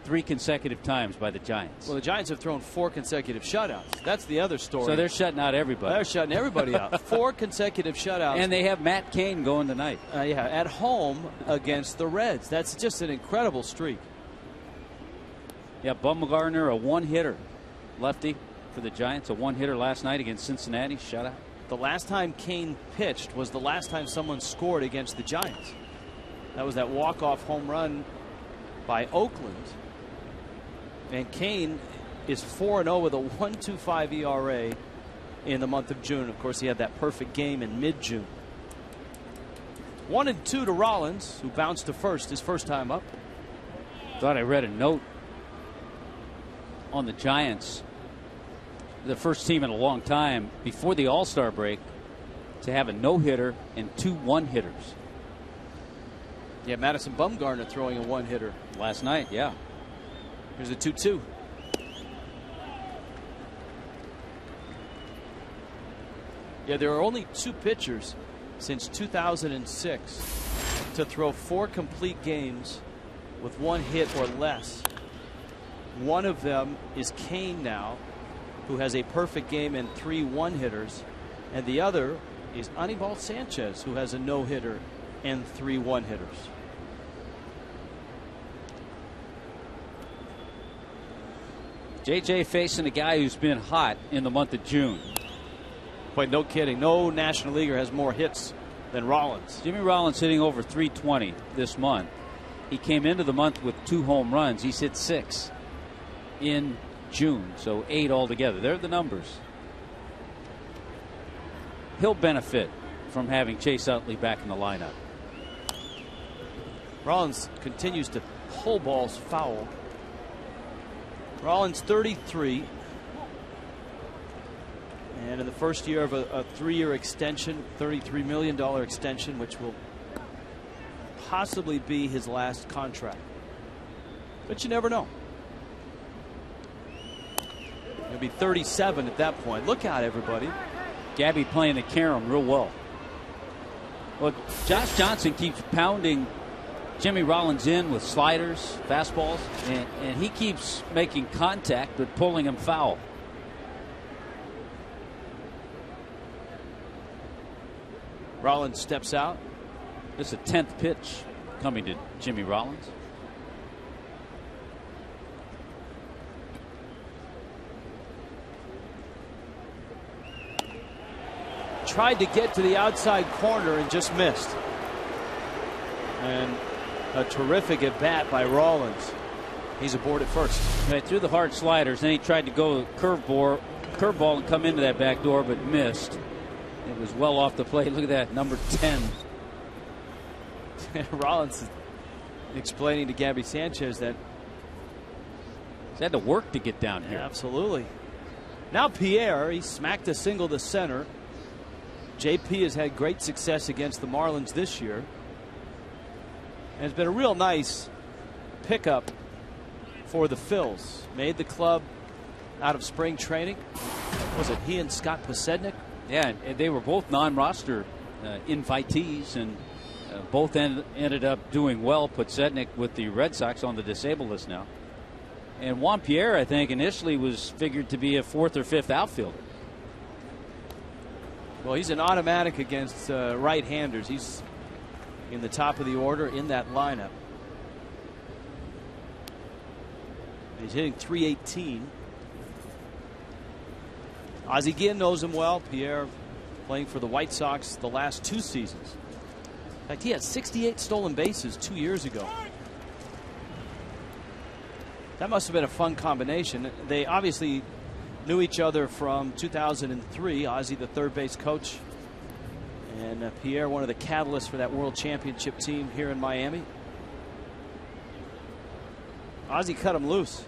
3 consecutive times by the Giants. Well, the Giants have thrown 4 consecutive shutouts. That's the other story. So they're shutting out everybody. They're shutting everybody out. 4 consecutive shutouts. And they have Matt Cain going tonight. Yeah, at home against the Reds. That's just an incredible streak. Yeah, Bumgarner, a one-hitter. Lefty for the Giants, a one-hitter last night against Cincinnati, shutout. The last time Cain pitched was the last time someone scored against the Giants. That was that walk-off home run by Oakland. And Cain is 4-0 with a 1.25 ERA in the month of June. Of course, he had that perfect game in mid-June. 1-2 to Rollins, who bounced to first his first time up. Thought I read a note on the Giants. The first team in a long time before the All-Star break to have a no-hitter and 2 one-hitters. Yeah, Madison Bumgarner throwing a one-hitter last night. Yeah. Here's a 2-2. Yeah, there are only 2 pitchers since 2006 to throw 4 complete games with 1 hit or less. One of them is Cain now, who has a perfect game and 3 one-hitters, and the other is Anibal Sanchez, who has a no-hitter and 3 one-hitters. JJ facing a guy who's been hot in the month of June. But no kidding, no National Leaguer has more hits than Rollins. Jimmy Rollins hitting over 320 this month. He came into the month with 2 home runs. He's hit 6 in June, so 8 altogether. They're the numbers. He'll benefit from having Chase Utley back in the lineup. Rollins continues to pull balls foul. Rollins 33, and in the first year of a 3-year extension, $33 million extension, which will possibly be his last contract, but you never know. He'll be 37 at that point. Look out, everybody. Gabby playing the carom real well. Well, Josh Johnson keeps pounding Jimmy Rollins in with sliders, fastballs, and he keeps making contact but pulling him foul. Rollins steps out. This is a 10th pitch coming to Jimmy Rollins. Tried to get to the outside corner and just missed. And a terrific at bat by Rollins. He's aboard at first. Right, threw the hard sliders, then he tried to go curveball and come into that back door, but missed. It was well off the plate. Look at that, number 10. Rollins is explaining to Gabby Sanchez that he's had to work to get down here. Absolutely. Now Pierre, he smacked a single to center. JP has had great success against the Marlins this year. And it's been a real nice pickup for the Phils. Made the club out of spring training. Was it he and Scott Posednik? Yeah, and they were both non-roster invitees, and Both ended up doing well. Put Zednik with the Red Sox on the disabled list now. And Juan Pierre, I think, initially was figured to be a 4th or 5th outfielder. Well, he's an automatic against right-handers. He's in the top of the order in that lineup. He's hitting .318. Ozzie Guillen knows him well. Pierre playing for the White Sox the last 2 seasons. In fact, he had 68 stolen bases 2 years ago. That must have been a fun combination. They obviously knew each other from 2003. Ozzie, the third base coach, and Pierre, one of the catalysts for that World Championship team here in Miami. Ozzie cut him loose.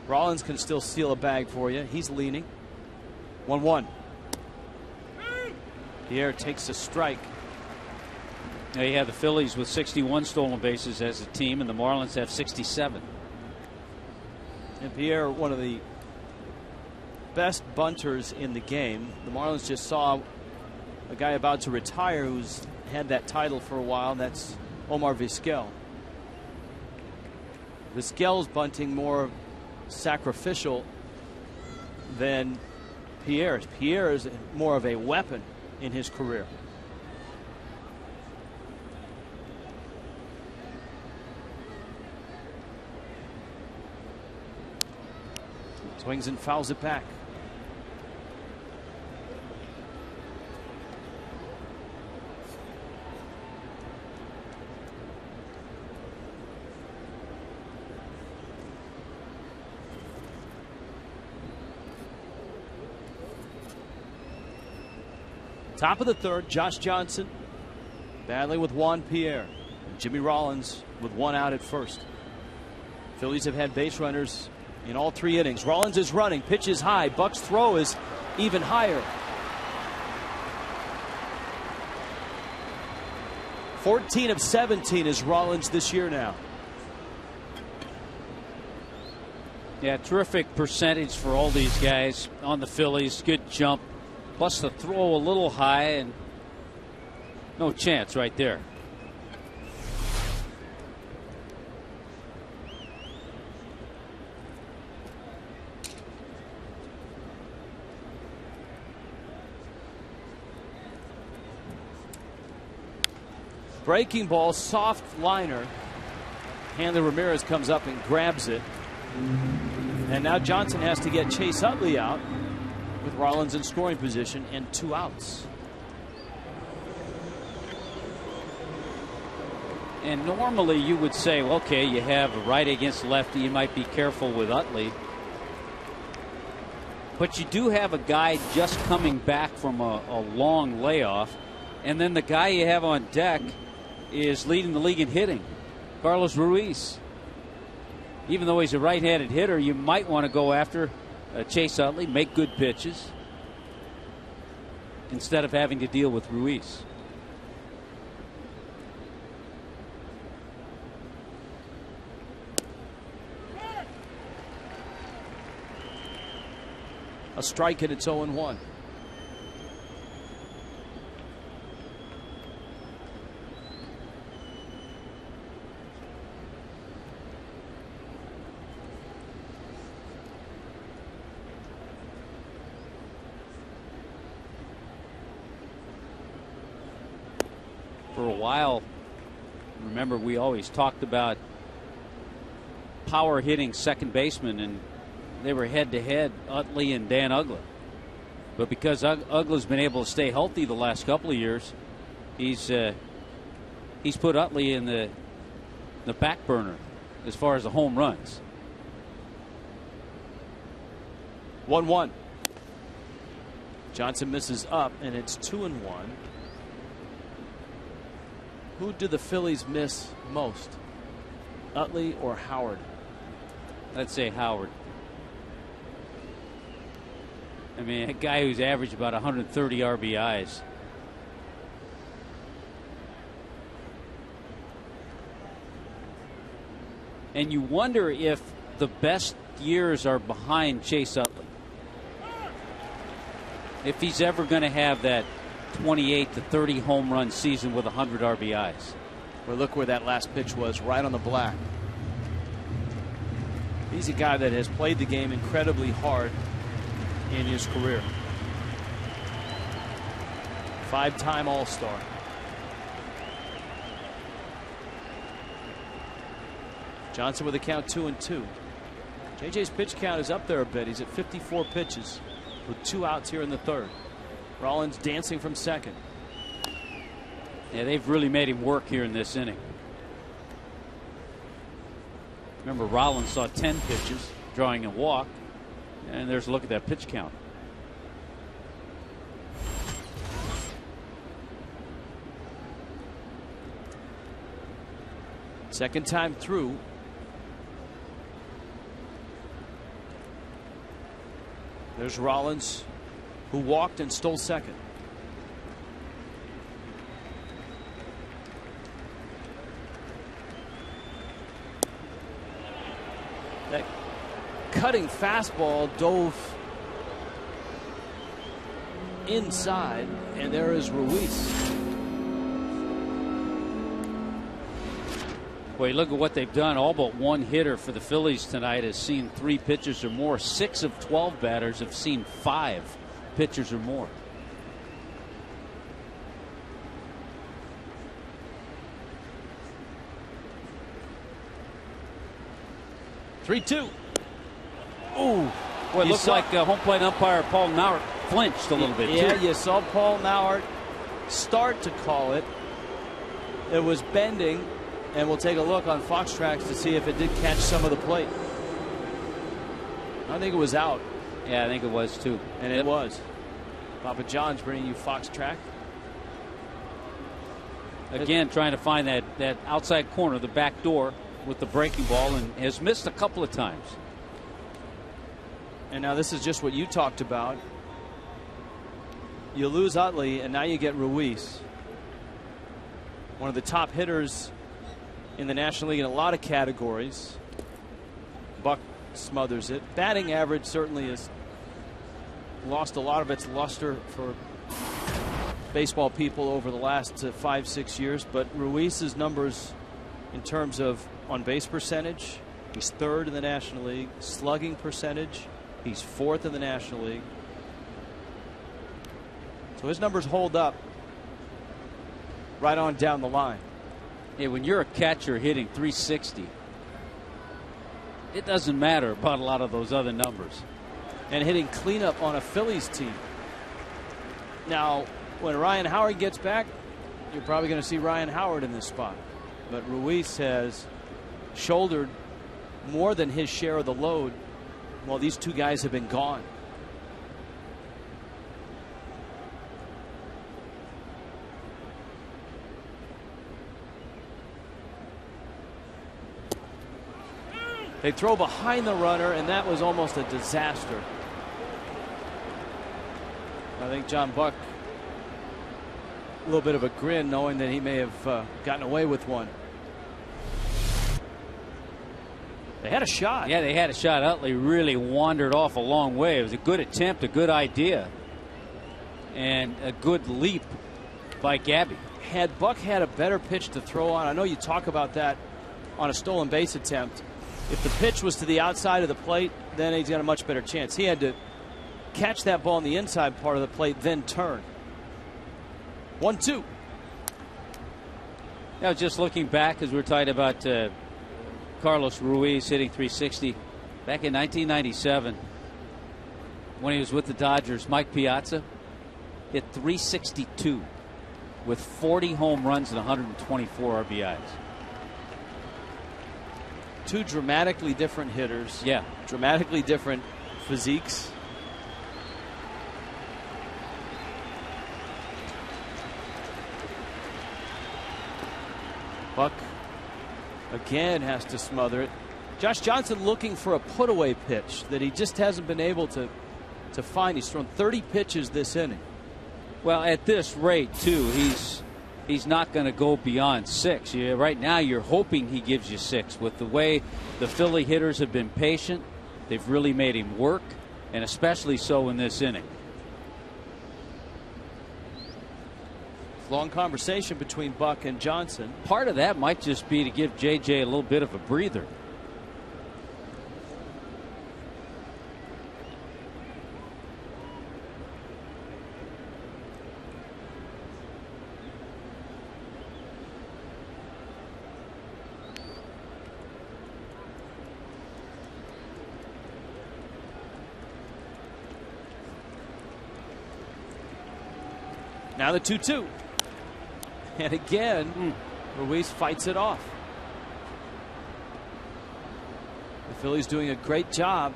Rollins can still steal a bag for you. He's leaning. 1-1. Pierre takes a strike. Now you have the Phillies with 61 stolen bases as a team, and the Marlins have 67. And Pierre, one of the best bunters in the game. The Marlins just saw a guy about to retire who's had that title for a while. That's Omar Vizquel. Vizquel's bunting more sacrificial than Pierre's. Pierre is more of a weapon in his career. Swings and fouls it back. Top of the third, Josh Johnson battling with Juan Pierre. Jimmy Rollins with 1 out at first. Phillies have had base runners in all 3 innings. Rollins is running, pitch is high. Buck's throw is even higher. 14 of 17 is Rollins this year now. Yeah, terrific percentage for all these guys on the Phillies. Good jump. Plus the throw a little high, and no chance right there. Breaking ball, soft liner. Hanley Ramirez comes up and grabs it. And now Johnson has to get Chase Utley out with Rollins in scoring position and 2 outs. And normally you would say, okay, you have a right against lefty, you might be careful with Utley. But you do have a guy just coming back from a long layoff, and then the guy you have on deck is leading the league in hitting, Carlos Ruiz. Even though he's a right-handed hitter, you might want to go after Chase Utley, make good pitches, instead of having to deal with Ruiz. A strike and it's 0-1. For a while, remember, we always talked about power hitting second baseman, and they were head-to-head, Utley and Dan Uggla. But because Uggla's been able to stay healthy the last couple of years, he's put Utley in the back burner as far as the home runs. 1-1. Johnson misses up, and it's 2-1. Who do the Phillies miss most, Utley or Howard? I'd say Howard. I mean, a guy who's averaged about 130 RBIs. And you wonder if the best years are behind Chase Utley. if he's ever going to have that 28 to 30 home run season with 100 RBIs. Well, look where that last pitch was, right on the black. He's a guy that has played the game incredibly hard in his career. 5-time All-Star. Johnson with a count 2-2. JJ's pitch count is up there a bit. He's at 54 pitches with 2 outs here in the 3rd. Rollins dancing from second. Yeah, they've really made him work here in this inning. Remember, Rollins saw 10 pitches, drawing a walk, and there's a look at that pitch count. Second time through. There's Rollins, who walked and stole second. That cutting fastball dove inside, and there is Ruiz. Well, you look at what they've done. All but one hitter for the Phillies tonight has seen 3 pitches or more. 6 of 12 batters have seen 5 pitches or more. Three-two. Ooh. Well, it looked like home plate umpire Paul Maurer flinched a little bit, yeah, too. you saw Paul Maurer start to call it. It was bending, and we'll take a look on Fox Tracks to see if it did catch some of the plate. I think it was out. Yeah, I think it was, too. And it was. Papa John's bringing you Fox Track. Again, trying to find that outside corner, the back door, with the breaking ball, and has missed a couple of times. And now this is just what you talked about. You lose Utley, and now you get Ruiz, one of the top hitters in the National League in a lot of categories. Buck smothers it. Batting average certainly has lost a lot of its luster for baseball people over the last 5-6 years, but Ruiz's numbers in terms of on-base percentage, he's 3rd in the National League. Slugging percentage, he's 4th in the National League. So his numbers hold up right on down the line. Yeah, when you're a catcher hitting 360, it doesn't matter about a lot of those other numbers. And hitting cleanup on a Phillies team. Now, when Ryan Howard gets back, you're probably going to see Ryan Howard in this spot. But Ruiz has shouldered more than his share of the load while these two guys have been gone. They throw behind the runner, and that was almost a disaster. I think John Buck, a little bit of a grin knowing that he may have gotten away with one. They had a shot. Yeah, they had a shot. Utley really wandered off a long way. It was a good attempt, a good idea, and a good leap by Gabby. Had Buck had a better pitch to throw on, I know you talk about that on a stolen base attempt. If the pitch was to the outside of the plate, then he's got a much better chance. He had to catch that ball in the inside part of the plate, then turn. 1-2. Now, just looking back as we're talking about Carlos Ruiz hitting 360 back in 1997 when he was with the Dodgers, Mike Piazza hit 362 with 40 home runs and 124 RBIs. Two dramatically different hitters. Yeah. Dramatically different physiques. Buck again has to smother it. Josh Johnson looking for a put-away pitch that he just hasn't been able to find. He's thrown 30 pitches this inning. Well, at this rate, too, he's not going to go beyond 6. Right now, you're hoping he gives you 6. With the way the Philly hitters have been patient, they've really made him work, and especially so in this inning. Long conversation between Buck and Johnson. Part of that might just be to give J.J. a little bit of a breather. Now the 2-2. And again, Ruiz fights it off. The Phillies doing a great job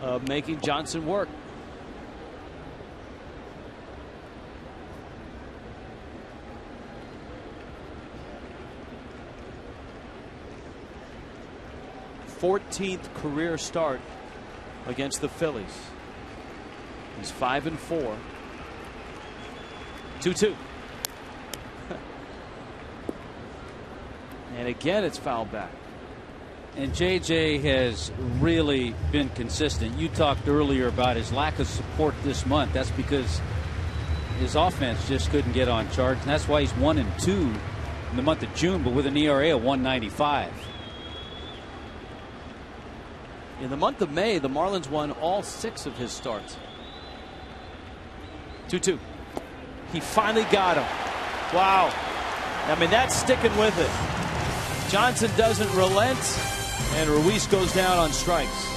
of making Johnson work. Fourteenth career start against the Phillies. He's 5-4. 2-2. And again, it's fouled back. And J.J. has really been consistent. You talked earlier about his lack of support this month. That's because his offense just couldn't get on charge. And that's why he's 1-2 in the month of June, but with an ERA of 1.95. In the month of May, the Marlins won all 6 of his starts. 2-2. He finally got him. Wow. I mean, that's sticking with it. Johnson doesn't relent, and Ruiz goes down on strikes.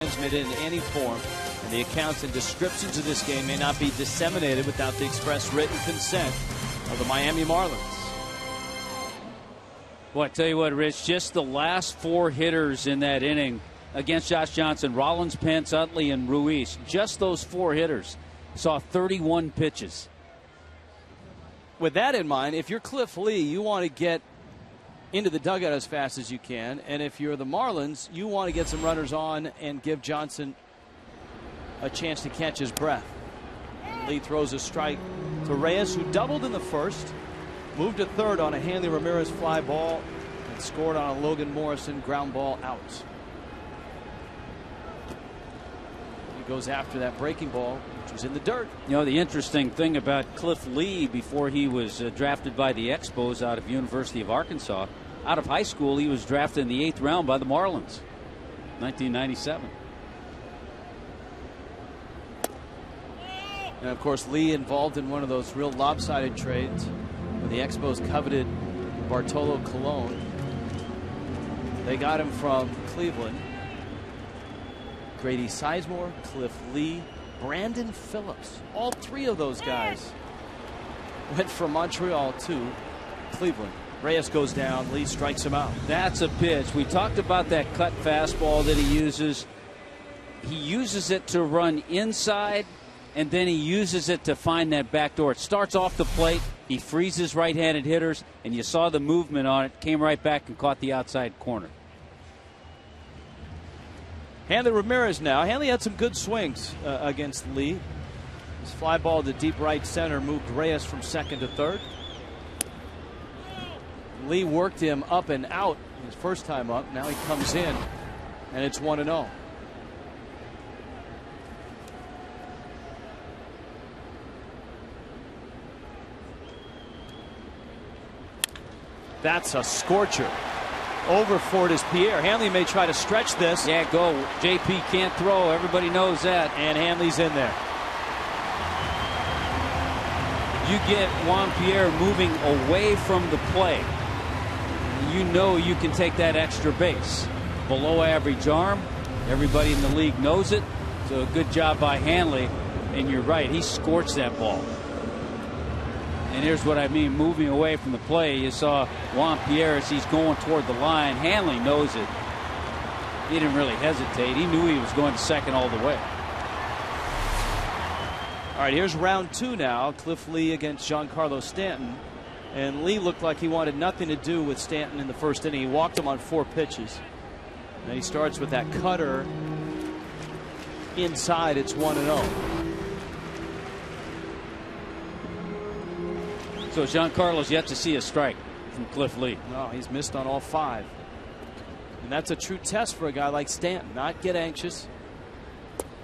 Transmitted in any form, and the accounts and descriptions of this game may not be disseminated without the express written consent of the Miami Marlins. Well, I tell you what, Rich, just the last 4 hitters in that inning against Josh Johnson, Rollins, Pence, Utley, and Ruiz, just those 4 hitters saw 31 pitches. With that in mind, if you're Cliff Lee, you want to get into the dugout as fast as you can, and if you're the Marlins, you want to get some runners on and give Johnson a chance to catch his breath. Lee throws a strike to Reyes, who doubled in the first, moved to third on a Hanley Ramirez fly ball, and scored on a Logan Morrison ground ball out. He goes after that breaking ball, which was in the dirt. You know, the interesting thing about Cliff Lee, before he was drafted by the Expos out of University of Arkansas, out of high school, he was drafted in the 8th round by the Marlins, 1997. And of course, Lee involved in one of those real lopsided trades when the Expos coveted Bartolo Colon. They got him from Cleveland. Grady Sizemore, Cliff Lee, Brandon Phillips. All 3 of those guys went from Montreal to Cleveland. Reyes goes down. Lee strikes him out. That's a pitch. We talked about that cut fastball that he uses. he uses it to run inside, and then he uses it to find that back door. It starts off the plate. He freezes right-handed hitters, and you saw the movement on it. Came right back and caught the outside corner. Hanley Ramirez now. Hanley had some good swings against Lee. His fly ball to deep right center moved Reyes from second to third. Lee worked him up and out his first time up. Now he comes in, and it's 1-0. That's a scorcher. Over for it is Pierre. Hanley may try to stretch this. Yeah, go. JP can't throw. Everybody knows that. And Hanley's in there. You get Juan Pierre moving away from the play. You know you can take that extra base. Below average arm. Everybody in the league knows it. So a good job by Hanley. And you're right. He scorched that ball. And here's what I mean, moving away from the play. You saw Juan Pierre as he's going toward the line. Hanley knows it. He didn't really hesitate. He knew he was going to second all the way. All right, here's round two now. Cliff Lee against Giancarlo Stanton. And Lee looked like he wanted nothing to do with Stanton in the first inning. He walked him on 4 pitches. And he starts with that cutter inside. It's 1-0. So Giancarlo's yet to see a strike from Cliff Lee. No, he's missed on all 5. And that's a true test for a guy like Stanton. Not get anxious,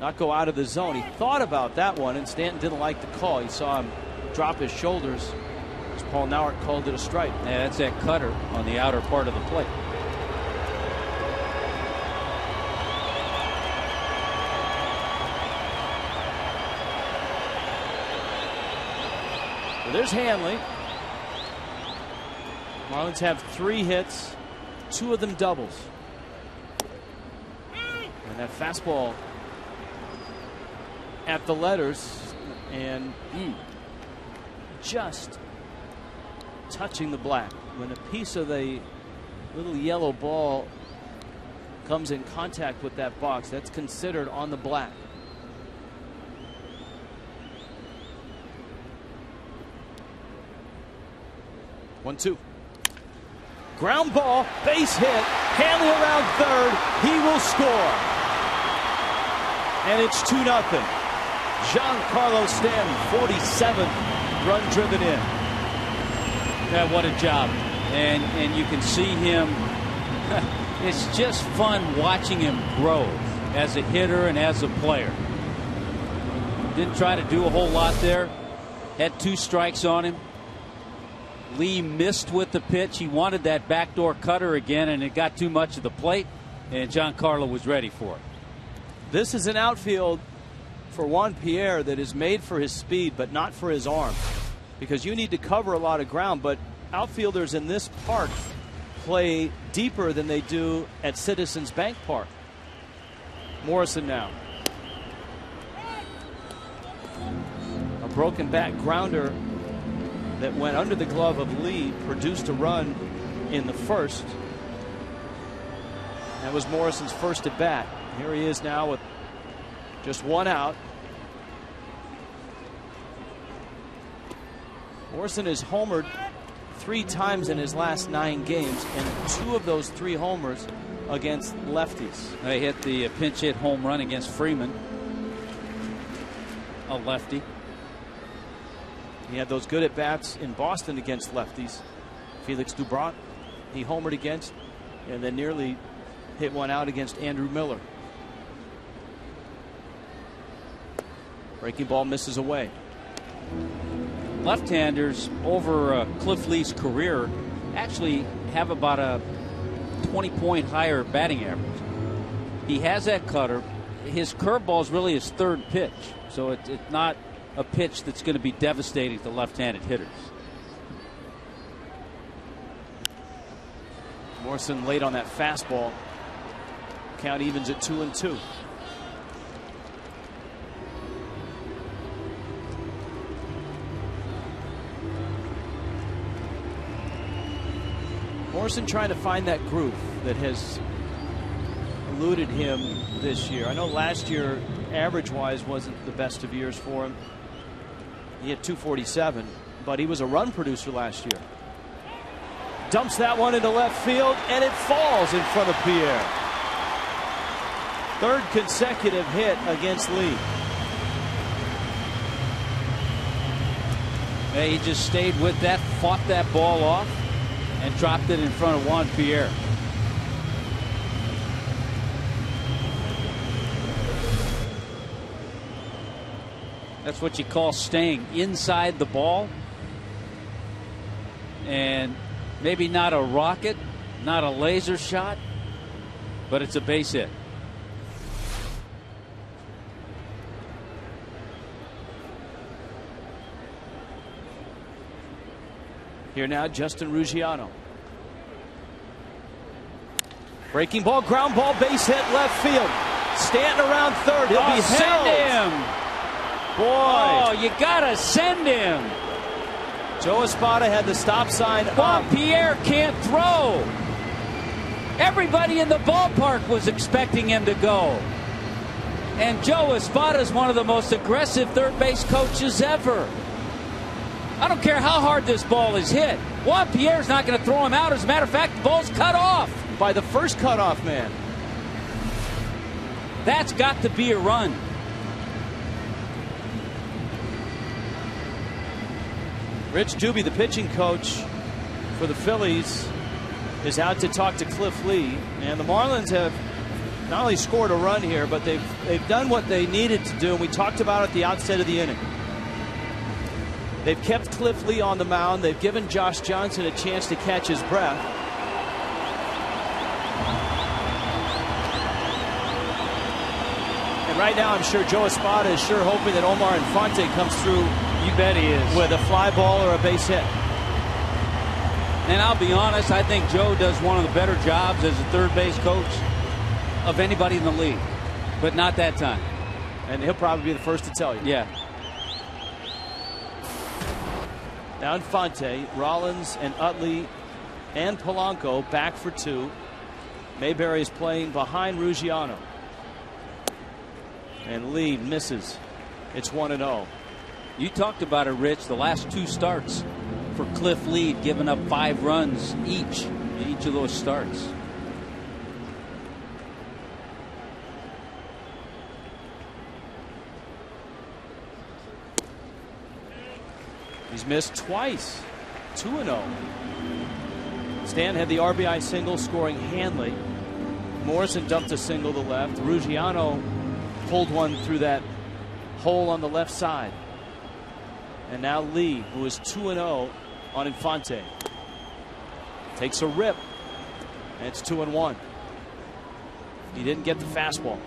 not go out of the zone. He thought about that one, and Stanton didn't like the call. He saw him drop his shoulders as Paul Nauert called it a strike. Yeah, that's that cutter on the outer part of the plate. There's Hanley. Marlins have 3 hits, 2 of them doubles. And that fastball at the letters and just touching the black. When a piece of the little yellow ball comes in contact with that box, that's considered on the black. One, two. Ground ball, base hit. Hanley around third. He will score. And it's 2-0. Giancarlo Stanton, 47th run driven in. Yeah, what a job. And you can see him. It's just fun watching him grow as a hitter and as a player. Didn't try to do a whole lot there. Had 2 strikes on him. Lee missed with the pitch. He wanted that backdoor cutter again, and it got too much of the plate, and Giancarlo was ready for it. This is an outfield for Juan Pierre that is made for his speed, but not for his arm, because you need to cover a lot of ground. But outfielders in this park play deeper than they do at Citizens Bank Park. Morrison now. A broken back grounder that went under the glove of Lee produced a run in the first. That was Morrison's first at bat. Here he is now with just 1 out. Morrison has homered 3 times in his last 9 games, and 2 of those 3 homers against lefties. They hit the pinch hit home run against Freeman, a lefty. He had those good at-bats in Boston against lefties. Felix Dubrat, he homered against, and then nearly hit 1 out against Andrew Miller. Breaking ball misses away. Left-handers over Cliff Lee's career actually have about a 20-point higher batting average. He has that cutter. His curveball is really his 3rd pitch, so it's not a pitch that's going to be devastating to left-handed hitters. Morrison late on that fastball. Count evens at 2-2. Morrison trying to find that groove that has eluded him this year. I know last year, average-wise, wasn't the best of years for him. He had 247, but he was a run producer last year. Dumps that one into left field, and it falls in front of Pierre. Third consecutive hit against Lee. Yeah, he just stayed with that, fought that ball off, and dropped it in front of Juan Pierre. That's what you call staying inside the ball. And maybe not a rocket, not a laser shot, but it's a base hit. Here now, Justin Ruggiano. Breaking ball, ground ball, base hit, left field. Stanton around third. He'll be send held. him. Boy. Oh, you gotta send him. Joe Espada had the stop sign Juan up. Pierre can't throw. Everybody in the ballpark was expecting him to go. And Joe Espada is one of the most aggressive third base coaches ever. I don't care how hard this ball is hit. Juan Pierre's not going to throw him out. As a matter of fact, the ball's cut off. By the first cutoff man. That's got to be a run. Rich Doobie, the pitching coach for the Phillies, is out to talk to Cliff Lee. And the Marlins have not only scored a run here, but they've done what they needed to do. And we talked about it at the outset of the inning. They've kept Cliff Lee on the mound. They've given Josh Johnson a chance to catch his breath. And right now, I'm sure Joe Espada is sure hoping that Omar Infante comes through. You bet he is. With a fly ball or a base hit. And I'll be honest, I think Joe does one of the better jobs as a third base coach of anybody in the league. But not that time. And he'll probably be the first to tell you. Yeah. Now Infante, Rollins and Utley and Polanco back for two. Mayberry is playing behind Ruggiano. And Lee misses. It's 1-0. You talked about it, Rich. The last two starts for Cliff Lee, giving up 5 runs each in each of those starts. He's missed twice. 2-0. Stan had the RBI single, scoring Hanley. Morrison dumped a single to left. Ruggiano pulled one through that hole on the left side. And now Lee, who is 2-0 on Infante, takes a rip. And it's 2-1. He didn't get the fastball.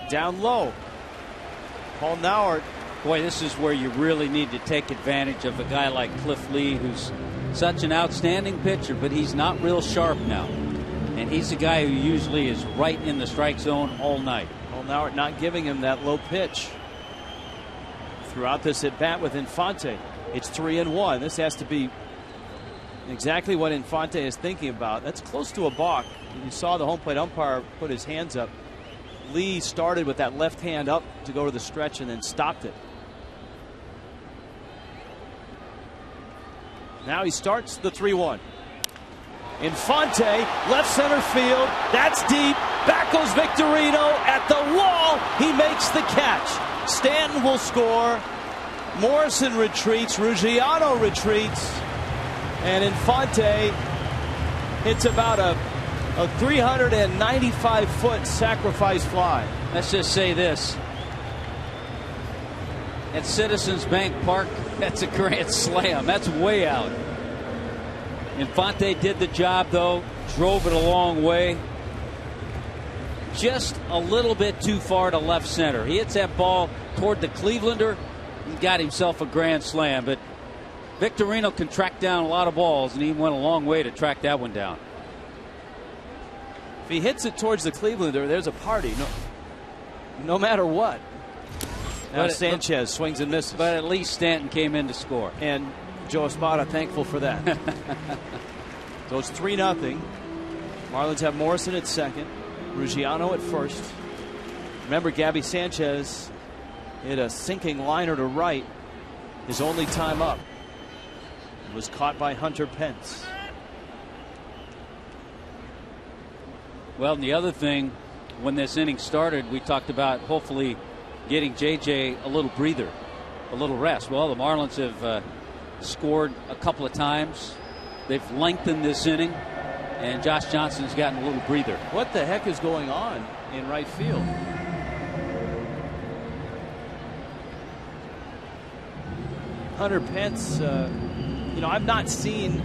Down low. Paul Nauert. Boy, this is where you really need to take advantage of a guy like Cliff Lee, who's such an outstanding pitcher, but he's not real sharp now. And he's a guy who usually is right in the strike zone all night. Paul Nauert not giving him that low pitch throughout this at bat with Infante. It's 3-1. This has to be exactly what Infante is thinking about. That's close to a balk. You saw the home plate umpire put his hands up. Lee started with that left hand up to go to the stretch and then stopped it. Now he starts the 3-1. Infante, left center field. That's deep. Back goes Victorino at the wall. He makes the catch. Stanton will score. Morrison retreats. Ruggiano retreats. And Infante hits about a 395-foot sacrifice fly. Let's just say this. At Citizens Bank Park, that's a grand slam. That's way out. Infante did the job, though. Drove it a long way. Just a little bit too far to left center. He hits that ball toward the Clevelander. He got himself a grand slam. But Victorino can track down a lot of balls, and he went a long way to track that one down. If he hits it towards the Clevelander, there's a party. No matter what. Now Sanchez swings and misses. But at least Stanton came in to score. And Joe Espada thankful for that. So it's 3-0. Marlins have Morrison at second, Ruggiano at first. Remember, Gabby Sanchez hit a sinking liner to right. His only time up. It was caught by Hunter Pence. Well, and the other thing, when this inning started, we talked about hopefully getting JJ a little breather, a little rest. Well, the Marlins have scored a couple of times. They've lengthened this inning, and Josh Johnson's gotten a little breather. What the heck is going on in right field? Hunter Pence, I've not seen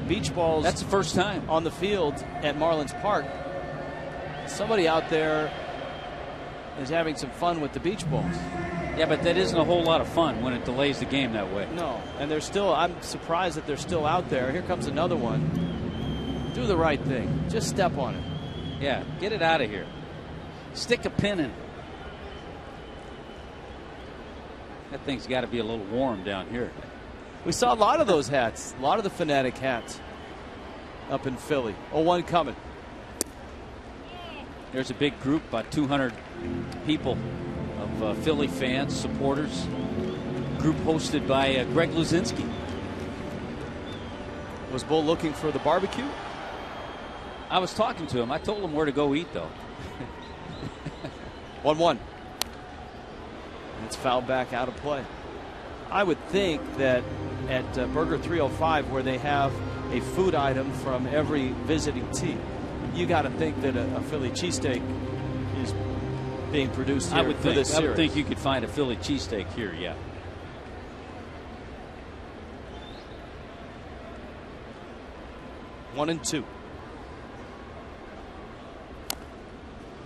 beach balls. That's the first time on the field at Marlins Park. Somebody out there is having some fun with the beach balls. Yeah, but that isn't a whole lot of fun when it delays the game that way. No, and they're still, I'm surprised that they're still out there. Here comes another one. Do the right thing. Just step on it. Yeah, get it out of here. Stick a pin in it. That thing's got to be a little warm down here. We saw a lot of those hats, a lot of the Fanatic hats up in Philly. 0-1 coming. There's a big group, about 200 people of Philly fans, supporters. Group hosted by Greg Luzinski. Was Bull looking for the barbecue? I was talking to him. I told him where to go eat, though. 1-1. It's fouled back out of play. I would think that at Burger 305, where they have a food item from every visiting team, you got to think that a Philly cheesesteak is being produced here for this series. I would think you could find a Philly cheesesteak here, yeah. One and two.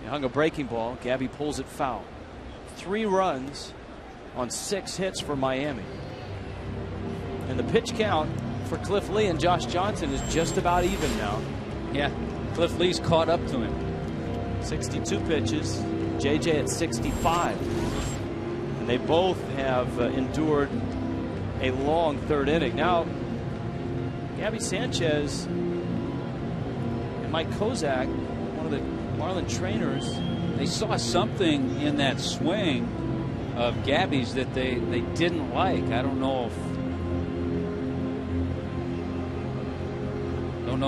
He hung a breaking ball. Gabby pulls it foul. 3 runs on 6 hits for Miami. And the pitch count for Cliff Lee and Josh Johnson is just about even now. Yeah, Cliff Lee's caught up to him. 62 pitches. JJ at 65. And they both have endured a long 3rd inning. Now, Gabby Sanchez and Mike Kozak, one of the Marlin trainers, they saw something in that swing of Gabby's that they didn't like. I don't know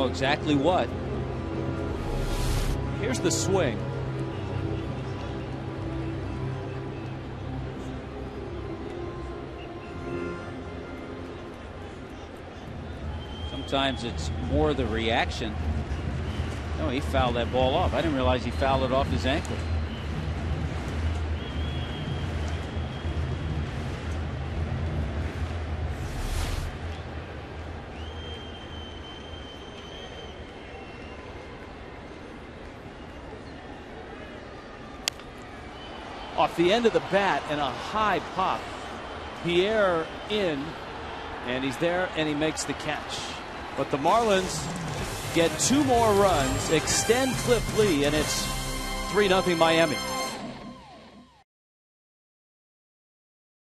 exactly what. Here's the swing. Sometimes it's more the reaction. No, he fouled that ball off. I didn't realize he fouled it off his ankle. Off the end of the bat and a high pop. Pierre in, and he's there, and he makes the catch. But the Marlins get 2 more runs, extend Cliff Lee, and it's 3-0 Miami.